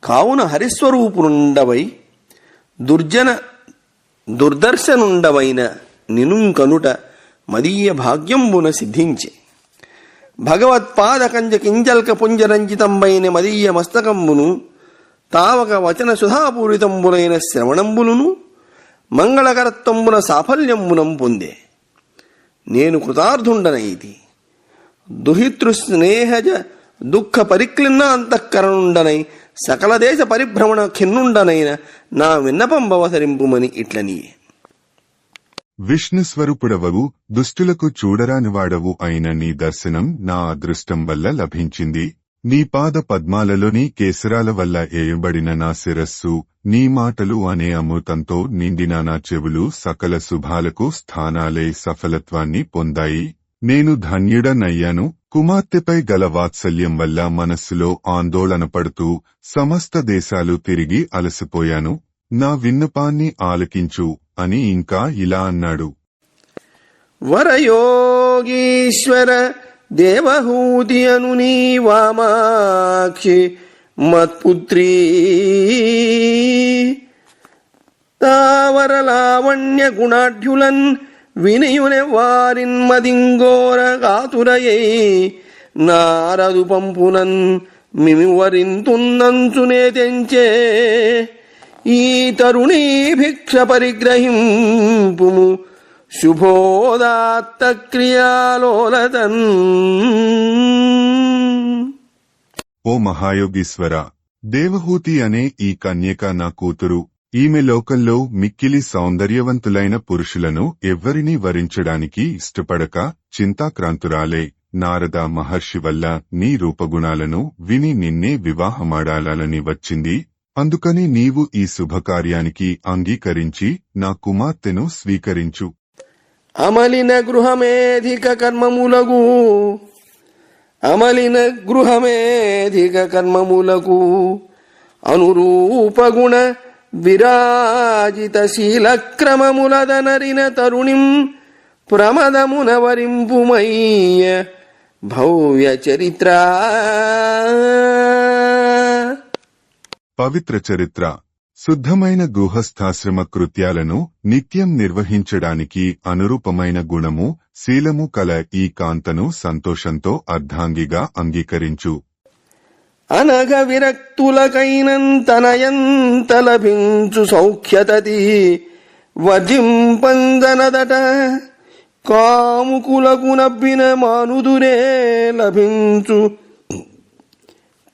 కావున హరిస్వరూపునుండవై దుర్దర్శనుండవైన నినుంకనుట మదీయ భాగ్యంబున సిద్ధించే. భగవత్పాదకంజ కింజల్క పుంజరంజితంబైన మదీయ మస్తకంబును తావక వచన సుధాపూరితంబులైన శ్రవణంబులను మంగళకరత్వంబున సాఫల్యంబునం పొందే. నేను కృతార్థుండనైతి. దుహితృస్నేహజ దుఃఖ పరిక్లిన్న అంతఃకరణుండనై సకల దేశ పరిభ్రమణ ఖిన్నుండనైన నా విన్నపంబవసరింపుమని ఇట్లనియే. విష్ణుస్వరూపుడవవు, దుష్టులకు చూడరానివాడవు అయిన నీ దర్శనం నా అదృష్టం వల్ల లభించింది. నీ పాద పద్మాలలోని కేసరాల వల్ల ఏయబడిన నా శిరస్సు, నీ మాటలు అనే అమృతంతో నిండిన నా చెవులు సకల శుభాలకు స్థానాలే సఫలత్వాన్ని పొందాయి. నేను ధన్యుడనయ్యాను. కుమార్తెపై గల వాత్సల్యం వల్ల మనస్సులో ఆందోళన పడుతూ సమస్త దేశాలు తిరిగి అలసిపోయాను. నా విన్నపాన్ని ఆలకించు అని ఇంకా ఇలా అన్నాడు. వరయోగీశ్వర దేవహూతి అను నీ వామాక్షి మత్పుత్రీ తావరలావణ్య గుణాఢ్యులన్ వినయునే వారిన్ మదింగోర కాతురయై నారదు పంపునన్ మిమివరింతున్నంచునే తెంచే. ఈ తరుణీ భిక్ష పరిగ్రహింపుము శుభోదాత్త క్రియాలోలతన్. ఓ మహాయోగీశ్వర, దేవహూతి అనే ఈ కన్యక నా కూతురు. ఈమె లోకంలో మిక్కిలి సౌందర్యవంతులైన పురుషులను ఎవ్వరినీ వరించడానికి ఇష్టపడక చింతాక్రాంతురాలే. నారద మహర్షి వల్ల నీ రూపగుణాలను విని నిన్నే వివాహమాడాలని వచ్చింది. అందుకని నీవు ఈ శుభకార్యానికి అంగీకరించి నా కుమార్తెను స్వీకరించు. అమలిన గృహమేధిక కర్మములకు అనురూపగుణ విరాజిత శీలక్రమములదనరిన తరుణిం ప్రమదమున వరింపుమయ్య భవ్య చరిత్ర. పవిత్ర చరిత్ర. శుద్ధమైన గృహస్థాశ్రమ కృత్యాలను నిత్యం నిర్వహించడానికి అనురూపమైన గుణము, శీలము కల ఈ కాంతను సంతోషంతో అర్ధాంగిగా అంగీకరించు. అనగ విరక్తులకైనంతనయంత లభించు సౌఖ్యతతి వర్జింపందనదట. కాముకులకు నవ్విన మానుదురే లభించు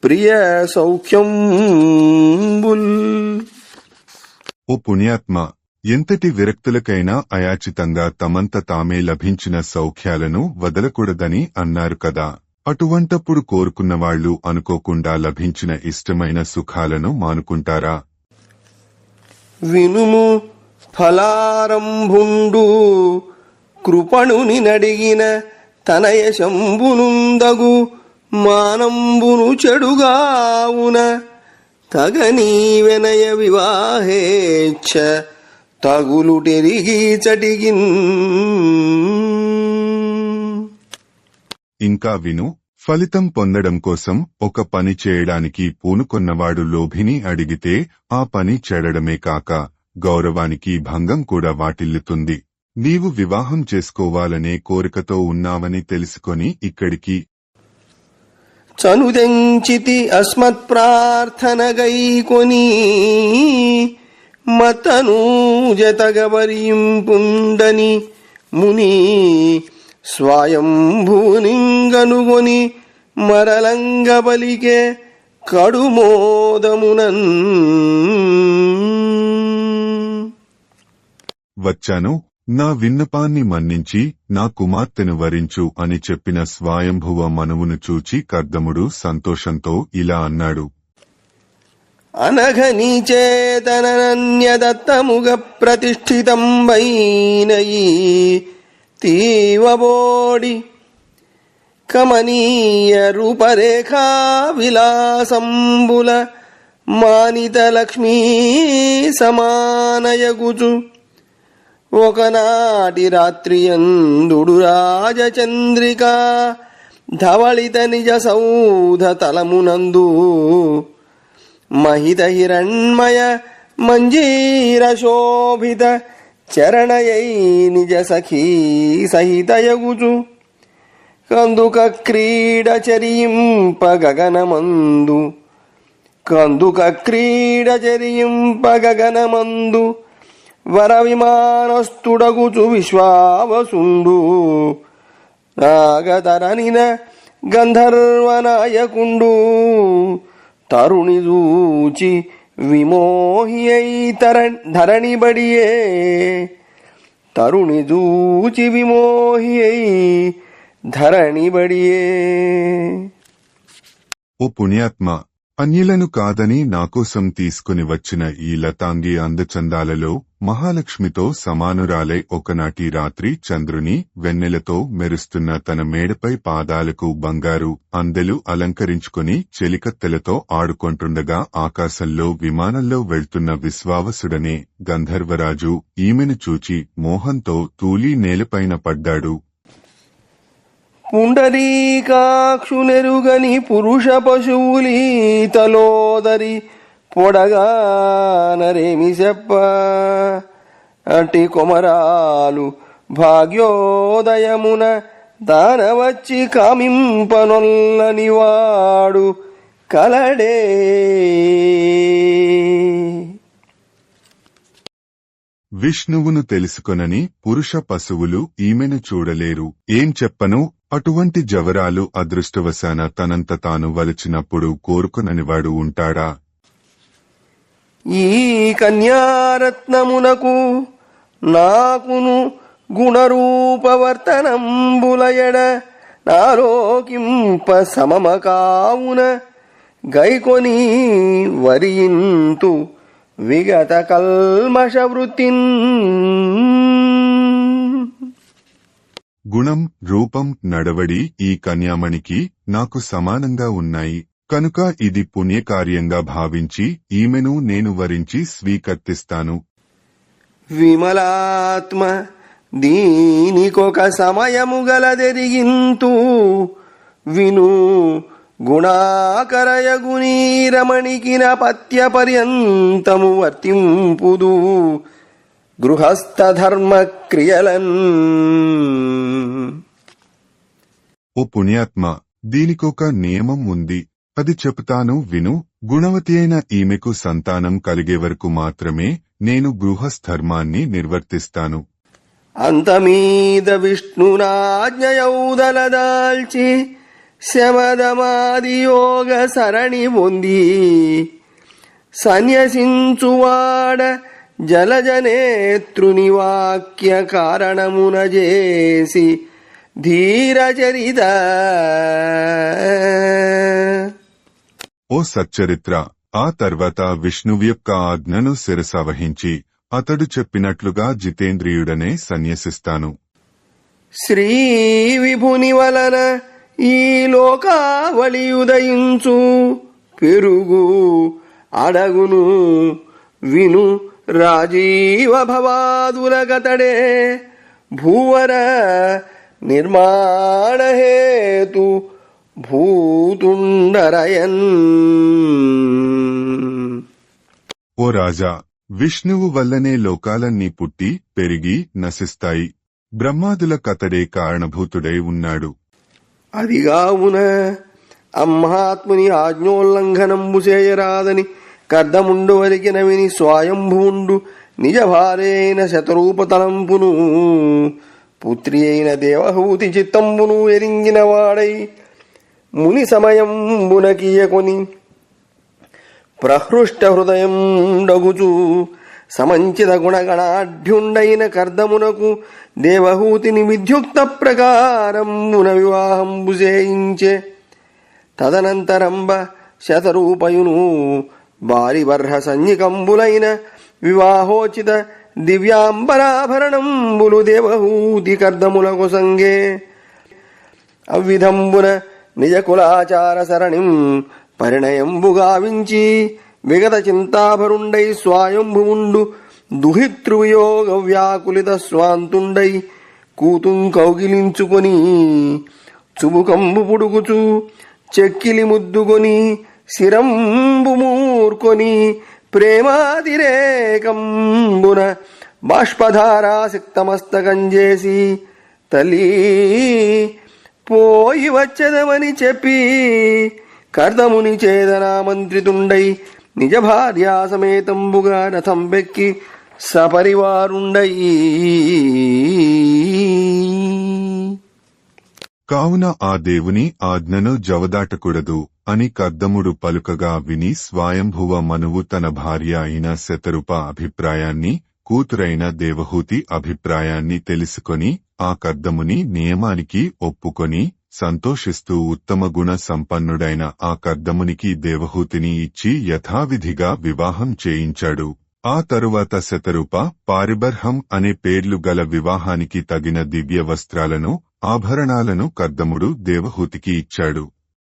ప్రియ సౌఖ్యంబుల్. ఓ పుణ్యాత్మ, ఎంతటి విరక్తులకైనా అయాచితంగా తమంత తామే లభించిన సౌఖ్యాలను వదలకూడదని అన్నారు కదా. అటువంటప్పుడు కోరుకున్నవాళ్లు అనుకోకుండా లభించిన ఇష్టమైన సుఖాలను మానుకుంటారా? వినుము ఫలారంభుండు కృపణుని నడిగిన తనయ శంభునుందగు మానంబును చెడుగావున తగనీ వినయ వివాహేచ్ఛ తగులుటెరిగి చటిగిన్. ఇంకా విను, ఫలితం పొందడం కోసం ఒక పని చేయడానికి పూనుకొన్నవాడు లోభిని అడిగితే ఆ పని చెడడమే కాక గౌరవానికి భంగం కూడా వాటిల్లుతుంది. నీవు వివాహం చేసుకోవాలనే కోరికతో ఉన్నావని తెలుసుకొని ఇక్కడికి చనుదెంచితి అస్మత్ప్రార్థన గైకొని మతనూజతగవరింపుండని ముని స్వయంభూనింగనుగొని మరలంగ బలికే కడుమోదమునన్. వచ్చాను, నా విన్నపాన్ని మన్నించి నా కుమార్తెను వరించు అని చెప్పిన స్వయంభువ మనువును చూచి కర్దముడు సంతోషంతో ఇలా అన్నాడు. అనఘ నీచేతనన్యదత్తముగ ప్రతిష్ఠితంబైనయి తీవబోడి కమనీయ రూపరేఖా విలాసంబుల మానిత లక్ష్మీ సమానయగుచు ఒకనాటి రాత్రియందుడు రాజచంద్రిక ధవళిత నిజ సౌధ తలమునందు మహిత హిరణ్మయ మంజీర శోభిత చరణయై నిజ సఖీ సహితయగుచు కందుక క్రీడ చరింప గగనమందు వర విమానస్తుడగుచు విశ్వావసుండు నాగతరనిన గంధర్వనాయకుండు తరుణి చూచి విమోహి అయి ధరణిబడియే ధరణిబడియే. ఓ పుణ్యాత్మ, అన్యులను కాదని నాకోసం తీసుకుని వచ్చిన ఈ లతాంగి అందచందాలలో మహాలక్ష్మితో సమానురాలై ఒకనాటి రాత్రి చంద్రుని వెన్నెలతో మెరుస్తున్న తన మేడపై పాదాలకు బంగారు అందెలు అలంకరించుకుని చెలికత్తెలతో ఆడుకొంటుండగా ఆకాశంలో విమానంలో వెళ్తున్న విశ్వావసుడనే గంధర్వరాజు ఈమెను చూచి మోహంతో తూలి నేలపైన పడ్డాడు. పుండరీకాక్షునెరుగని పురుష పశువులీతలోదరి పొడగానరేమి చెప్ప అట్టి కొమరాలు భాగ్యోదయమున దానవచ్చి కామింపనొల్లని వాడు కలడే. విష్ణువును తెలుసుకొనని పురుష పశువులు ఈమెను చూడలేరు. ఏం చెప్పను, అటువంటి జవరాలు అదృష్టవశాన తనంత తాను వలచినప్పుడు కోరుకొననివాడు ఉంటాడా? ఈ కన్యారత్నమునకు నాకును గుణరూపవర్తనంబులయడ నాలోకింప సమమ కావున గైకొని వరియింతు విగత కల్మష వృత్తిన్. గుణం, రూపం, నడవడి ఈ కన్యామణికి నాకు సమానంగా ఉన్నాయి కనుక ఇది పుణ్యకార్యంగా భావించి ఈమెను నేను వరించి స్వీకర్తిస్తాను. విమలాత్మ దీనికొక సమయము గలదెరిగింతు విను గుణాకరయగునీ రమణికిన పత్య పర్యంతము వర్తింపుదు గృహస్థ ధర్మ క్రియలన్. ఓ పుణ్యాత్మ, దీనికొక నియమం ఉంది, అది చెబుతాను విను. గుణవతి అయిన ఈమెకు సంతానం కలిగే వరకు మాత్రమే నేను గృహస్థర్మాన్ని నిర్వర్తిస్తాను. అంతమీద విష్ణునాజ్ఞయౌదలదాల్చి శమదమాది యోగ సరణి పొంది సన్యసించువాడ జలజనేత్రుని వాక్య కారణమున చేసి ధీరచరిత. ఓ సచ్చరిత్ర, ఆ తర్వాత విష్ణువు యొక్క ఆజ్ఞను శిరసవహించి అతడు చెప్పినట్లుగా జితేంద్రియుడనే సన్యసిస్తాను. శ్రీ విభుని వలన ఈ లోకావళి ఉదయించు పెరుగు అడగును విను రాజీవ భవాదులగతడే భూవర నిర్మాణ హేతు భూతుండరయన్. ఓ రాజా, విష్ణువు వల్లనే లోకాలన్నీ పుట్టి పెరిగి నశిస్తాయి. బ్రహ్మాదుల కతడే కారణభూతుడై ఉన్నాడు. అదిగావున అమ్మాత్ముని ఆజ్ఞోల్లంఘనంబు చేయరాదని కర్దముండు వరికిన విని స్వయంభువుండు నిజ భార్యైన శతరూపతలంపును పుత్రి అయిన దేవహూతి చిత్తంబును ఎరింగిన వాడై ముని సమయంబునకీయకొని ప్రహృష్ట హృదయం డగుచు సమంచిత గుణగణాఢ్యుండైన కర్దమునకు దేవహూతిని విద్యుక్త ప్రకారంబున వివాహంబు చేయించే. తదనంతరంబ శతరూపయును బారిబర్హ సన్నికంబులైన వివాహోచిత దివ్యాంబరాభరణంబులు దేవహూతి కర్దములకు సంగే. అవ్విధంబున నిజ కులాచార సరణిం పరిణయంబుగావించి విగత చింతాభరుండై స్వయంభువుండు దుహితృవియోగ వ్యాకులిత స్వాంతుండై కూతుం కౌగిలించుకొని చుబుకంబు పుడుకుచు చెక్కిలి ముద్దుకొని శిరంబు మూర్కొని ప్రేమాతిరేకంబున బాష్పధారాసిక్తమస్తకం చేసి తల్లి పోయి వచ్చదమని చెప్పి కర్దముని చేదనామంత్రితుండై నిజ భార్యా సమేతంబుగా రథం బెక్కి సపరివారుండై. కావున ఆ దేవుని ఆజ్ఞను జవదాటకూడదు అని కర్దముడు పలుకగా విని స్వయంభువ మనువు తన భార్య అయిన శతరూప అభిప్రాయాన్ని, కూతురైన దేవహూతి అభిప్రాయాన్ని తెలుసుకొని ఆ కర్దముని నియమానికి ఒప్పుకొని సంతోషిస్తూ ఉత్తమ గుణ సంపన్నుడైన ఆ కర్దమునికి దేవహూతిని ఇచ్చి యథావిధిగా వివాహం చేయించాడు. ఆ తరువాత శతరూప, పారిబర్హం అనే పేర్లు గల వివాహానికి తగిన దివ్య వస్త్రాలను, ఆభరణాలను కర్దముడు దేవహూతికి ఇచ్చాడు.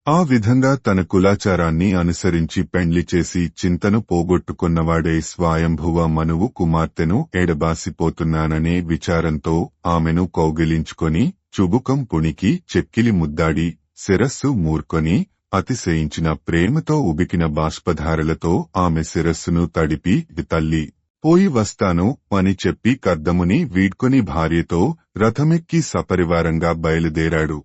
ఆ విధంగా తన కులాచారాన్ని అనుసరించి పెండ్లి చేసి చింతను పోగొట్టుకున్నవాడే స్వయంభువ మనువు కుమార్తెను ఎడబాసిపోతున్నాననే విచారంతో ఆమెను కౌగిలించుకొని చుబుకం పుణికి చెక్కిలి ముద్దాడి శిరస్సు మూర్కొని అతిశయించిన ప్రేమతో ఉబికిన బాష్పధారలతో ఆమె శిరస్సును తడిపి తల్లి పోయి వస్తాను అని చెప్పి కర్దముని వీడ్కొని భార్యతో రథమెక్కి సపరివారంగా బయలుదేరాడు.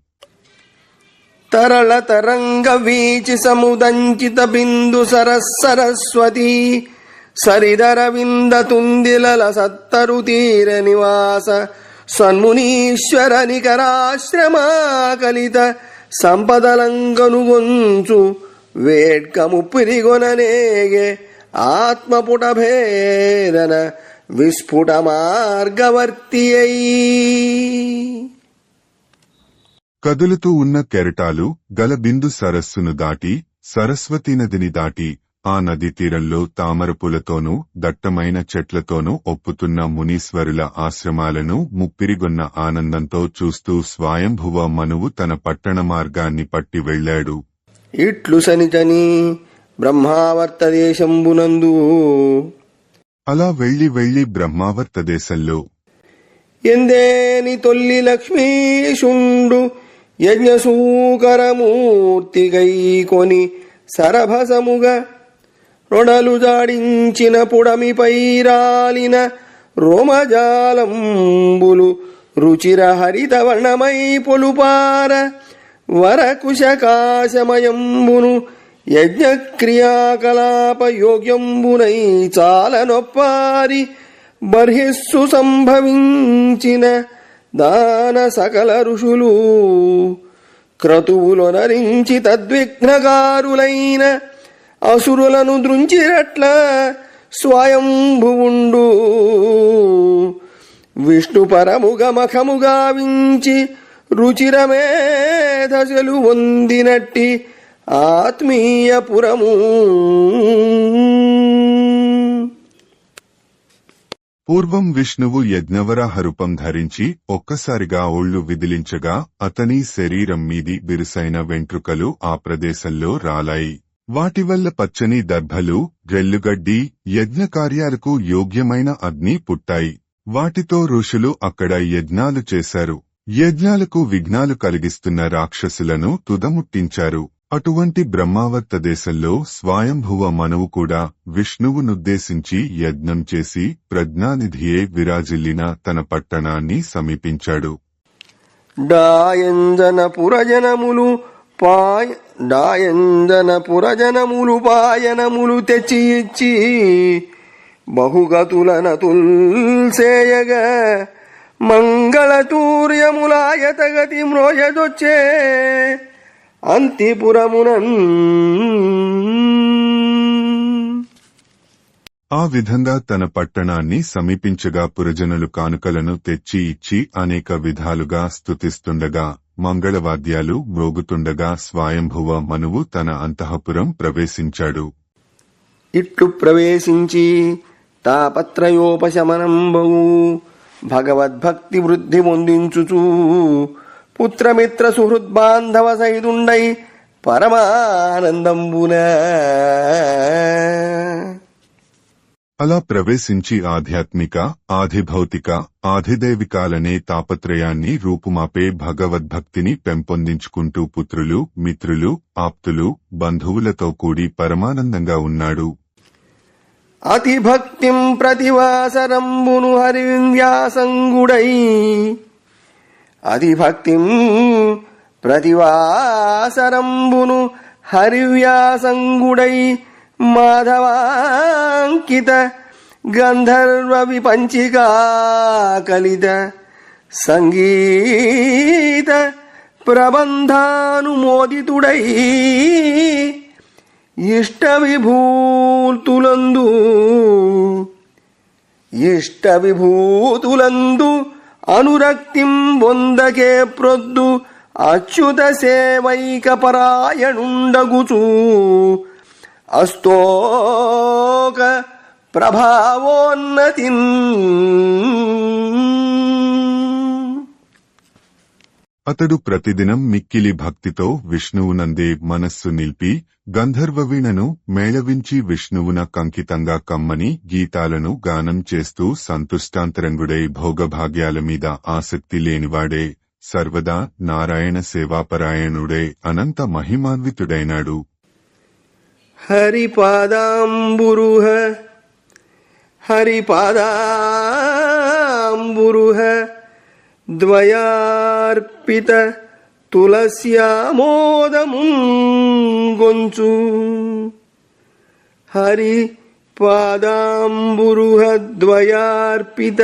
తరళ తరంగ వీచి సముదంచిత బిందు సరస్వతి సరిదర వింద తుందిలల సత్తరు తీర నివాస సన్మునీశ్వర నికరాశ్రమాకలిత సంపదలంగనుగొంచు వేడ్కము పిరిగొననేగే ఆత్మపుటభేదన విస్ఫుట మార్గవర్తి అయి. కదులుతూ ఉన్న కెరటాలు గల బిందు సరస్సును దాటి సరస్వతీ నదిని దాటి ఆ నది తీరంలో తామరపులతోనూ దట్టమైన చెట్లతోనూ ఒప్పుతున్న మునీశ్వరుల ఆశ్రమాలను ముప్పిరిగొన్న ఆనందంతో చూస్తూ స్వయంభువ మనువు తన పట్టణ మార్గాన్ని పట్టి వెళ్లాడు. ఇట్లు సనిచని బ్రహ్మావర్త దేశంబునందు అలా వెళ్లి బ్రహ్మావర్త దేశంలో ఎందేని తొల్లి లక్ష్మీశుండు యజ్ఞసూకరమూర్తిగై కొని సరభసముగా రొడలు జాడించిన పుడమిపై రాలిన రోమజాలంబులు రుచిర హరితవర్ణమై పొలుపార వరకుశకాశమయంబును యజ్ఞక్రియాకలాప యోగ్యంబునై చాలా నొప్పారి బర్హిస్సు సంభవించిన దాన సకల ఋషులు క్రతువులొనరించి తద్విఘ్నకారులైన అసురులను దృంచిరట్ల స్వయంభువుండు విష్ణు పరముగమఖముగావించి రుచిరమేధశలు వందినట్టి ఆత్మీయపురము. పూర్వం విష్ణువు యజ్ఞవరాహ రూపం ధరించి ఒక్కసారిగా ఒళ్ళు విదిలించగా అతని శరీరం మీది బిరుసైన వెంట్రుకలు ఆ ప్రదేశంలో రాలాయి. వాటి వల్ల పచ్చని దర్భలు, రెల్లుగడ్డి, యజ్ఞకార్యాలకు యోగ్యమైన అగ్ని పుట్టాయి. వాటితో ఋషులు అక్కడ యజ్ఞాలు చేశారు. యజ్ఞాలకు విఘ్నాలు కలిగిస్తున్న రాక్షసులను తుదముట్టించారు. అటువంటి బ్రహ్మావర్త దేశంలో స్వయంభువ మనువు కూడా విష్ణువునుద్దేశించి యజ్ఞం చేసి ప్రజ్ఞానిధియే విరాజిల్లిన తన పట్టణాన్ని సమీపించాడు. డాయంజన పురజనములు పాయనములు తెచ్చి ఇచ్చి బహుగతులనతుల్సేయగా మంగళతూర్యములాయతగతి మ్రోయదొచ్చే అంతిపురమునన్. ఆ విధంగా తన పట్టణాన్ని సమీపించగా పురజనులు కానుకలను తెచ్చి ఇచ్చి అనేక విధాలుగా స్తుతిస్తుండగా, మంగళవాద్యాలు మ్రోగుతుండగా స్వయంభువ మనువు తన అంతఃపురం ప్రవేశించాడు. ఇట్లు ప్రవేశించి తాపత్రయోపశమనంబవు భగవద్భక్తి వృద్ధి పొందించుచూ పుత్రమిత్ర సుహృద్బాంధవ సైదుండై పరమానందంబున. అలా ప్రవేశించి ఆధ్యాత్మిక, ఆధిభౌతిక, ఆధిదైవికాలనే తాపత్రయాన్ని రూపుమాపే భగవద్భక్తిని పెంపొందించుకుంటూ పుత్రులు, మిత్రులు, ఆప్తులు, బంధువులతో కూడి పరమానందంగా ఉన్నాడు. అతిభక్తిం ప్రతివాసరంబును హరివ్యాసంగుడై అతిభక్తిం ప్రతివాసరంబును హరివ్యాసంగుడై మాధవాంకిత గంధర్వ విపంచికా కలిత సంగీత ప్రబంధానుమోదితుడై ఇష్ట విభూతులందు అనురక్తిం బొందకే ప్రొద్దు అచ్యుత సేవైక పరాయణుండగుచూ అస్తోక ప్రభావోన్నతిన్. అతడు ప్రతిదినం మిక్కిలి భక్తితో విష్ణువునందే మనస్సు నిలిపి గంధర్వవీణను మేళవించి విష్ణువున కంకితంగా కమ్మని గీతాలను గానం చేస్తూ సంతుష్టాంతరంగుడై భోగభాగ్యాల మీద ఆసక్తి లేనివాడే సర్వదా నారాయణ సేవాపరాయణుడే అనంత మహిమాన్వితుడైనాడు. హరిపాదాంబురుహ ద్వయార్పిత తులస్యామోదముంగొంచు. హరిపాదాంబురుహ ద్వయార్పిత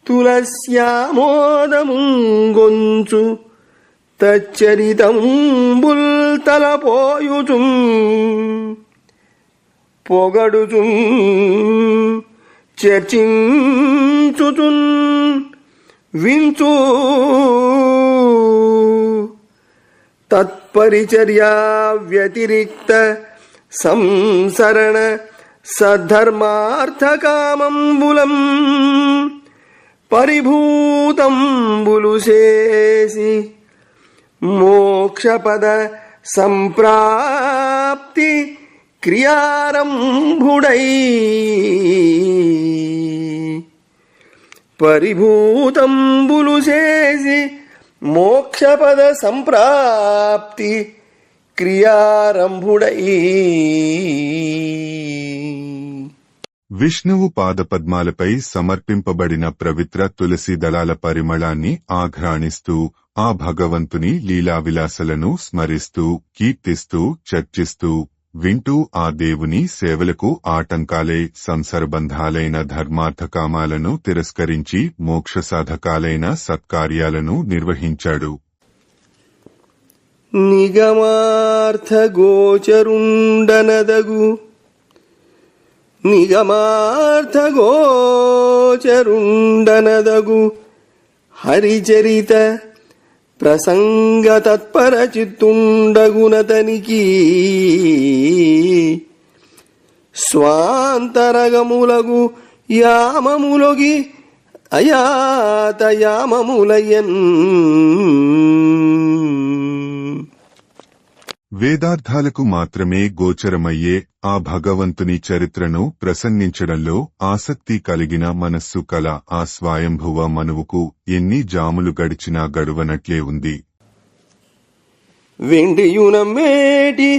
తులస్యామోదముంగొంచు తచ్చరితంబుల్ తలపోయుచుం పొగడుచుం చర్చించుచున్ వించు తత్పరిచర్యా వ్యతిరిక్త సంసరణ సద్ధర్మార్థకామంబులం పరిభూతంబులు చేసి మోక్షపద సంప్రాప్తి క్రియారంభుడై పరిభూతంబులు చేసి మోక్షపద సంప్రాప్తి క్రియారంభుడై. విష్ణువు పాదపద్మాలపై సమర్పింపబడిన పవిత్ర తులసి దళాల పరిమళాన్ని ఆఘ్రాణిస్తూ ఆ భగవంతుని లీలావిలాసలను స్మరిస్తూ కీర్తిస్తూ చర్చిస్తూ వింటూ ఆ దేవుని సేవలకు ఆటంకాలే సంసర్బంధాలైన ధర్మార్థకామాలను తిరస్కరించి మోక్షసాధకాలైన సత్కార్యాలను నిర్వహించాడు. నిగమార్థగోచరుండనదగు హరిచరిత ప్రసంగ తత్పర చిత్తుండగునతనికి స్వాంతరగములగు యామములొగి అయాతయామములయన్. వేదార్థాలకు మాత్రమే గోచరమయ్యే ఆ భగవంతుని చరిత్రను ప్రసంగించడంలో ఆసక్తి కలిగిన మనస్సు కల ఆ స్వయంభువ మనువుకు ఎన్ని జాములు గడిచినా గడువనట్లే ఉంది. వెండియునమ్మేటి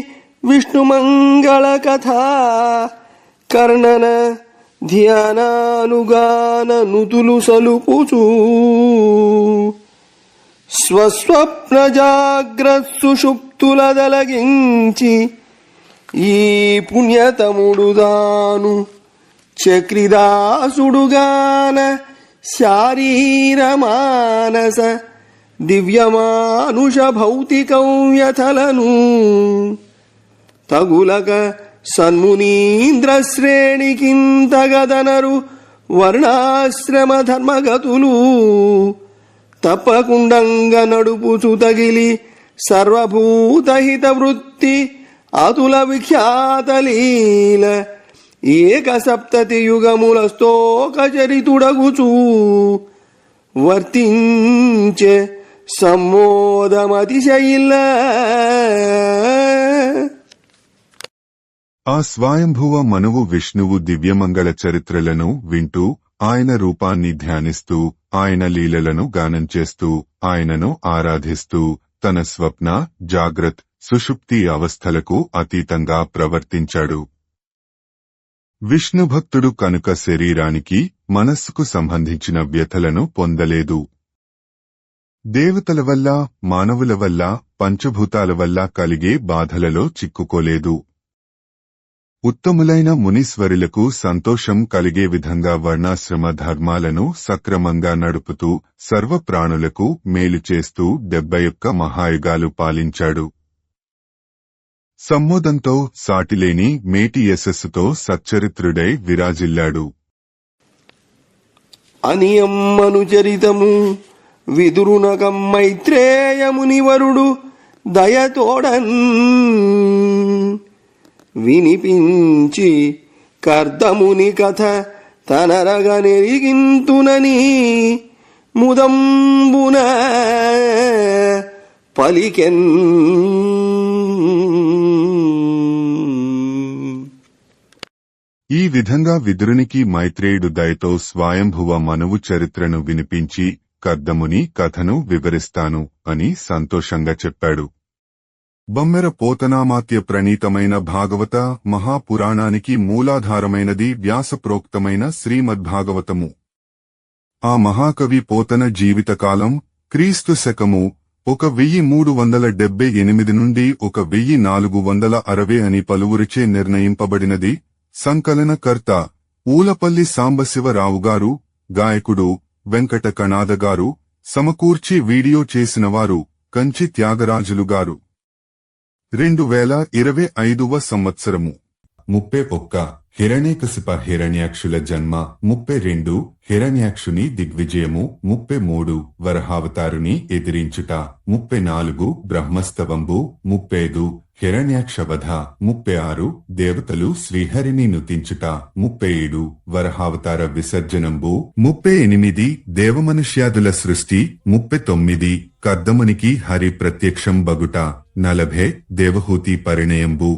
విష్ణుమంగళ కథ కర్ణన ధ్యానానుగాన నుతులు సలుపుచూ స్వస్వప్న జాగ్రత్ సుషుప్తులదలగించి ఈ పుణ్యతముడుదాను చక్రిదాసుడుగాన శారీర మానస దివ్యమానుష భౌతికం వ్యథలను తగులక సన్మునీంద్ర శ్రేణికింతగదనరు వర్ణాశ్రమ ధర్మగతులు తప్పకుండంగ నడుపుచు తగిలి సర్వభూతహిత వృత్తి అతుల విఖ్యాతలీల ఏక సప్తతి యుగముల స్తోక చరితుడగుచూ వర్తించే సమ్మోదమతిశయిల్ల. ఆ స్వయంభువ మనువు విష్ణువు దివ్యమంగళ చరిత్రలను వింటూ ఆయన రూపాన్ని ధ్యానిస్తూ ఆయన లీలలను గానం చేస్తూ ఆయనను ఆరాధిస్తూ తన స్వప్న జాగ్రత్ సుషుప్తి అవస్థలకు అతీతంగా ప్రవర్తించాడు. విష్ణుభక్తుడు కనుక శరీరానికి మనస్సుకు సంబంధించిన వ్యథలను పొందలేదు. దేవతల వల్ల మానవుల వల్ల పంచభూతాల వల్ల కలిగే బాధలలో చిక్కుకోలేదు. ఉత్తములైన మునీశ్వరులకు సంతోషం కలిగే విధంగా వర్ణాశ్రమ ధర్మాలను సక్రమంగా నడుపుతూ సర్వప్రాణులకు మేలు చేస్తూ 71 మహాయుగాలు పాలించాడు. సమ్మోదంతో సాటిలేని మేటి యశస్సుతో సచ్చరిత్రుడై విరాజిల్లాడు. అనియమ్మను చరితము విదురునకం మైత్రేయమునివరుడు దయతోడన్ వినిపించి కర్దముని కథ తనరగ నెరిగింతునని ముదంబున పలికెన్. ఈ విధంగా విదురునికి మైత్రేయుడు దయతో స్వయంభువ మనువు చరిత్రను వినిపించి కర్దముని కథను వివరిస్తాను అని సంతోషంగా చెప్పాడు. బమ్మెర పోతనామాత్య ప్రణీతమైన భాగవత మహాపురాణానికి మూలాధారమైనది వ్యాసప్రోక్తమైన శ్రీమద్భాగవతము. ఆ మహాకవి పోతన జీవితకాలం క్రీస్తు శకము 1378 నుండి 1460 అని పలువురిచే నిర్ణయింపబడినది. సంకలనకర్త ఊలపల్లి సాంబశివరావుగారు, గాయకుడు వెంకట కణాదగారు, సమకూర్చి వీడియో చేసినవారు కంచి త్యాగరాజులుగారు. 2025వ సంవత్సరము 31 హిరణ్యకశిప హిరణ్యాక్షుల జన్మ, 32 హిరణ్యాక్షుని దిగ్విజయము, 33 వరహావతారుని ఎదిరించుట, 34 బ్రహ్మస్తవంబు, 35 హిరణ్యాక్షవధ, 36 దేవతలు శ్రీహరిని నుతించుట, 37 వరహావతార విసర్జనంబు, 38 దేవమనుష్యాదుల సృష్టి, 39 కర్దమునికి హరి ప్రత్యక్షం బగుట, 40 దేవహూతి పరిణయంబు,